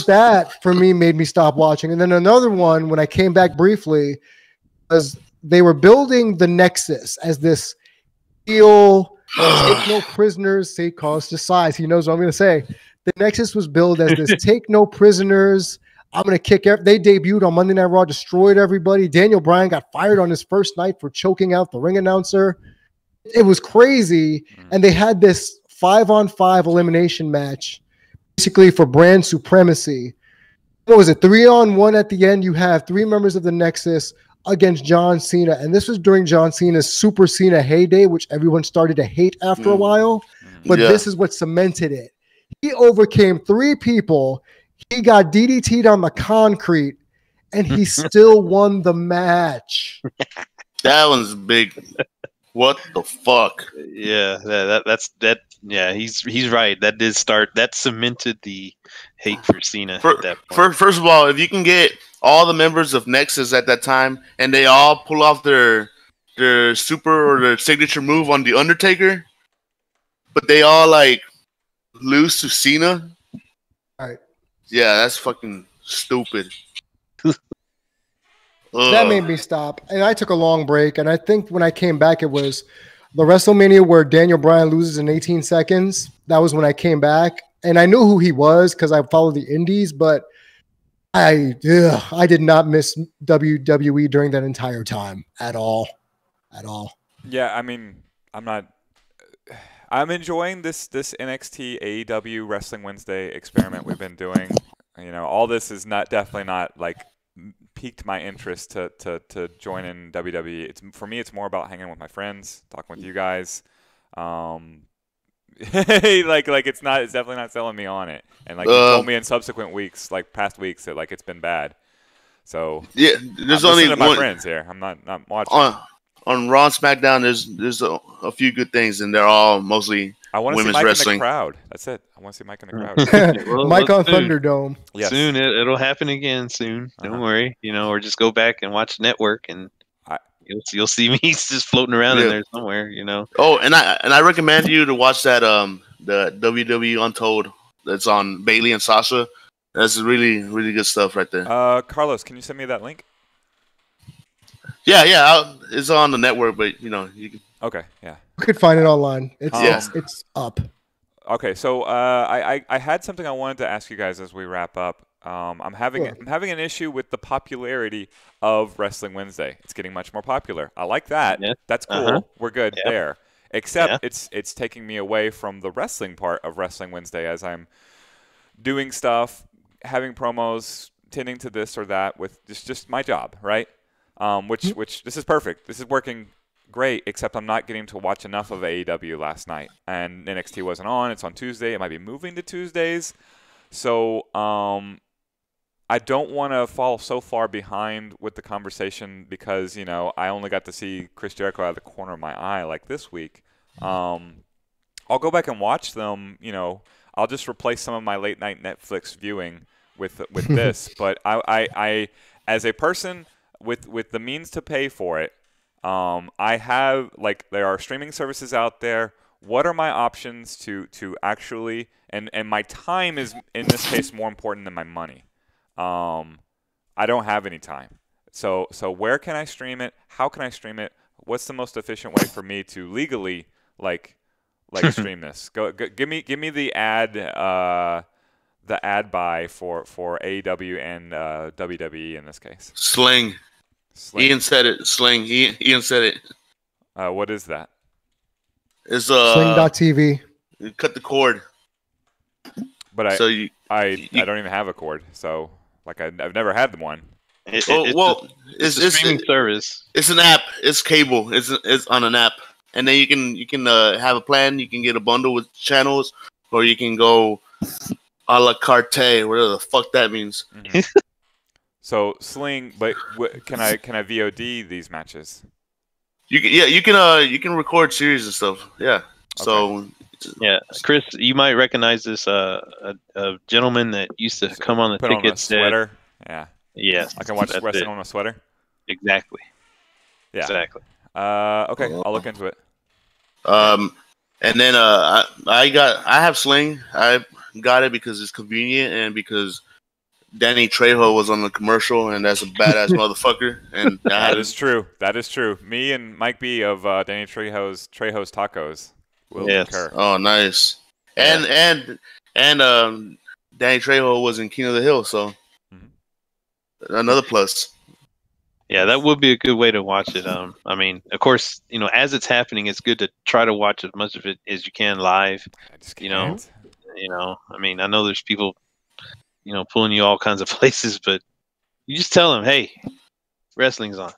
That for me made me stop watching. And then another one, when I came back briefly, was they were building the Nexus as this heel, take no prisoners, say cause to size. He knows what I'm going to say. The Nexus was billed as this take no prisoners. I'm going to kick they debuted on Monday Night Raw, destroyed everybody. Daniel Bryan got fired on his first night for choking out the ring announcer. It was crazy. And they had this 5-on-5 elimination match, basically for brand supremacy. What was it? 3-on-1 at the end. You have 3 members of the Nexus against John Cena. And this was during John Cena's Super Cena heyday, which everyone started to hate after a while. But this is what cemented it. He overcame 3 people. He got DDT'd on the concrete, and he still won the match. That one's big. What the fuck? Yeah, Yeah, he's right. That did start. That cemented the hate for Cena at that point. First of all, if you can get all the members of Nexus at that time and they all pull off their super or their signature move on the Undertaker, but they all like lose to Cena. All right. Yeah, that's fucking stupid. That made me stop. And I took a long break. And I think when I came back, it was the WrestleMania where Daniel Bryan loses in 18 seconds. That was when I came back. And I knew who he was because I followed the indies, but I did not miss WWE during that entire time at all. At all. Yeah, I mean, I'm enjoying this NXT AEW Wrestling Wednesday experiment we've been doing. You know, all this is definitely not like piqued my interest to join in WWE. For me, it's more about hanging with my friends, talking with you guys. Like it's definitely not selling me on it. And like you told me in subsequent weeks, like past weeks, that like it's been bad. So yeah, there's I'm only listening to my friends here. I'm not watching. On Raw and SmackDown, there's a few good things, and they're all mostly I want to see women's Mike wrestling. in the crowd. That's it. I want to see Mike in the crowd. Well, Mike on soon. Thunderdome. Yes. Soon it'll happen again. Soon, don't worry. You know, or just go back and watch Network, and you'll see me just floating around in there somewhere. You know. Oh, and I recommend you to watch that the WWE Untold that's on Bailey and Sasha. That's really good stuff right there. Carlos, can you send me that link? Yeah, it's on the network, but you know you can. Okay, yeah. You could find it online. It's up. Okay, so I had something I wanted to ask you guys as we wrap up. I'm having an issue with the popularity of Wrestling Wednesday. It's getting much more popular. I like that. Yeah. That's cool. We're good there. Except it's taking me away from the wrestling part of Wrestling Wednesday as I'm doing stuff, having promos, tending to this or that with just my job, right? Which this is perfect. This is working great, except I'm not getting to watch enough of AEW last night. And NXT wasn't on. It's on Tuesday. It might be moving to Tuesdays. So I don't want to fall so far behind with the conversation because, you know, I only got to see Chris Jericho out of the corner of my eye like this week. I'll go back and watch them. You know, I'll just replace some of my late night Netflix viewing with this. But I as a person with the means to pay for it, I have, like, there are streaming services out there. What are my options to actually, and my time is in this case more important than my money. I don't have any time. So where can I stream it? How can I stream it? What's the most efficient way for me to legally like stream this? Give me the ad buy for AEW and WWE in this case. Sling. Ian said it. Sling. Ian said it. What is that? It's Sling.tv. You cut the cord. But I don't even have a cord, so like I've never had one. It's a streaming service. It's an app. It's cable. It's on an app, and then you can have a plan. You can get a bundle with channels, or you can go a la carte, whatever the fuck that means. Mm-hmm. So Sling, but can I VOD these matches? You can record series and stuff. Yeah. Okay. So yeah, Chris, you might recognize this a gentleman that used to come on the put tickets. On a sweater. Yeah. Yes. I can watch wrestling on a sweater. Exactly. Yeah. Exactly. Okay, I'll look into it. And then I have Sling. I got it because it's convenient and because Danny Trejo was on the commercial, and that's a badass motherfucker. And that is true. That is true. Me and Mike B of Danny Trejo's Tacos will concur. Oh, nice. Yeah. And Danny Trejo was in King of the Hill, so another plus. Yeah, that would be a good way to watch it. I mean, of course, you know, as it's happening, it's good to try to watch as much of it as you can live. I just can't. You know, I mean, I know there's people, you know, pulling you all kinds of places, but you just tell them, hey, wrestling's on.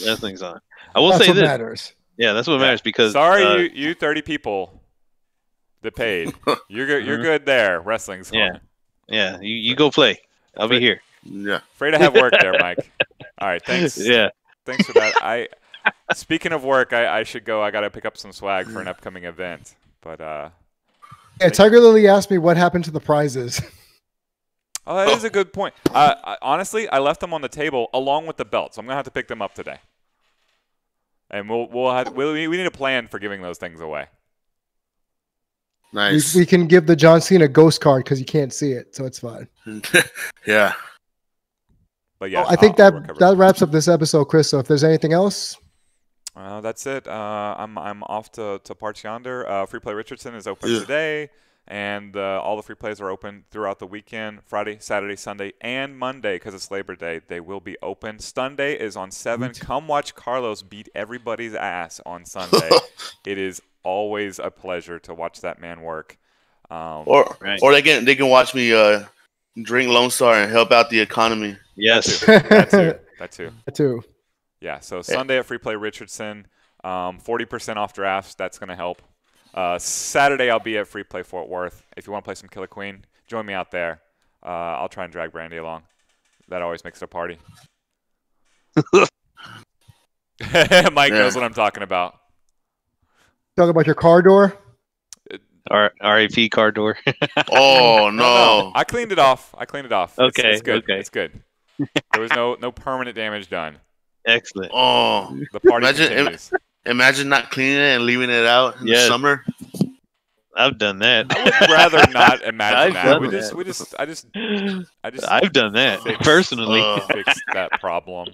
Wrestling's on. I will say this. Matters. Yeah, that's what matters because. Sorry, you 30 people that paid. You're good. You're good there. Wrestling's on. Yeah. You go play. I'll be here. Yeah. Afraid to have work there, Mike. All right. Thanks. Yeah. Thanks for that. Speaking of work, I should go. I got to pick up some swag for an upcoming event. But Yeah, Tiger Lily asked me what happened to the prizes. oh, that is a good point. Honestly, I left them on the table along with the belts. I'm gonna have to pick them up today. And we need a plan for giving those things away. Nice. We can give the John Cena ghost card because you can't see it, so it's fine. Yeah. But yeah, I think I'll recover. that wraps up this episode, Chris. So if there's anything else, that's it. I'm off to Parts Yonder. Free Play Richardson is open today, and all the free plays are open throughout the weekend: Friday, Saturday, Sunday, and Monday because it's Labor Day. They will be open. Sunday is on 7. Come watch Carlos beat everybody's ass on Sunday. It is always a pleasure to watch that man work. Or they can watch me drink Lone Star and help out the economy. Yes. That too. Yeah, so Sunday at Free Play Richardson, 40% off drafts. That's going to help. Saturday I'll be at Free Play Fort Worth. If you want to play some Killer Queen, join me out there. I'll try and drag Brandy along. That always makes it a party. Mike knows what I'm talking about. talk about your car door. RAP car door. Oh no. I cleaned it off. Okay, it's good. okay. It's good. There was no permanent damage done. Excellent. Oh, The party continues. imagine not cleaning it and leaving it out in the summer. I've done that. I would rather not imagine that. I've done that personally. Fix that problem.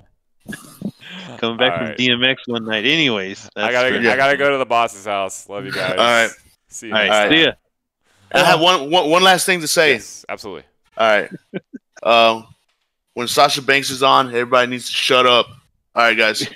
Coming back All from DMX one night, anyways. I gotta go to the boss's house. Love you guys. All right. See you. All next right. time. See ya. I have one last thing to say. Yes, absolutely. All right. When Sasha Banks is on, everybody needs to shut up. All right, guys.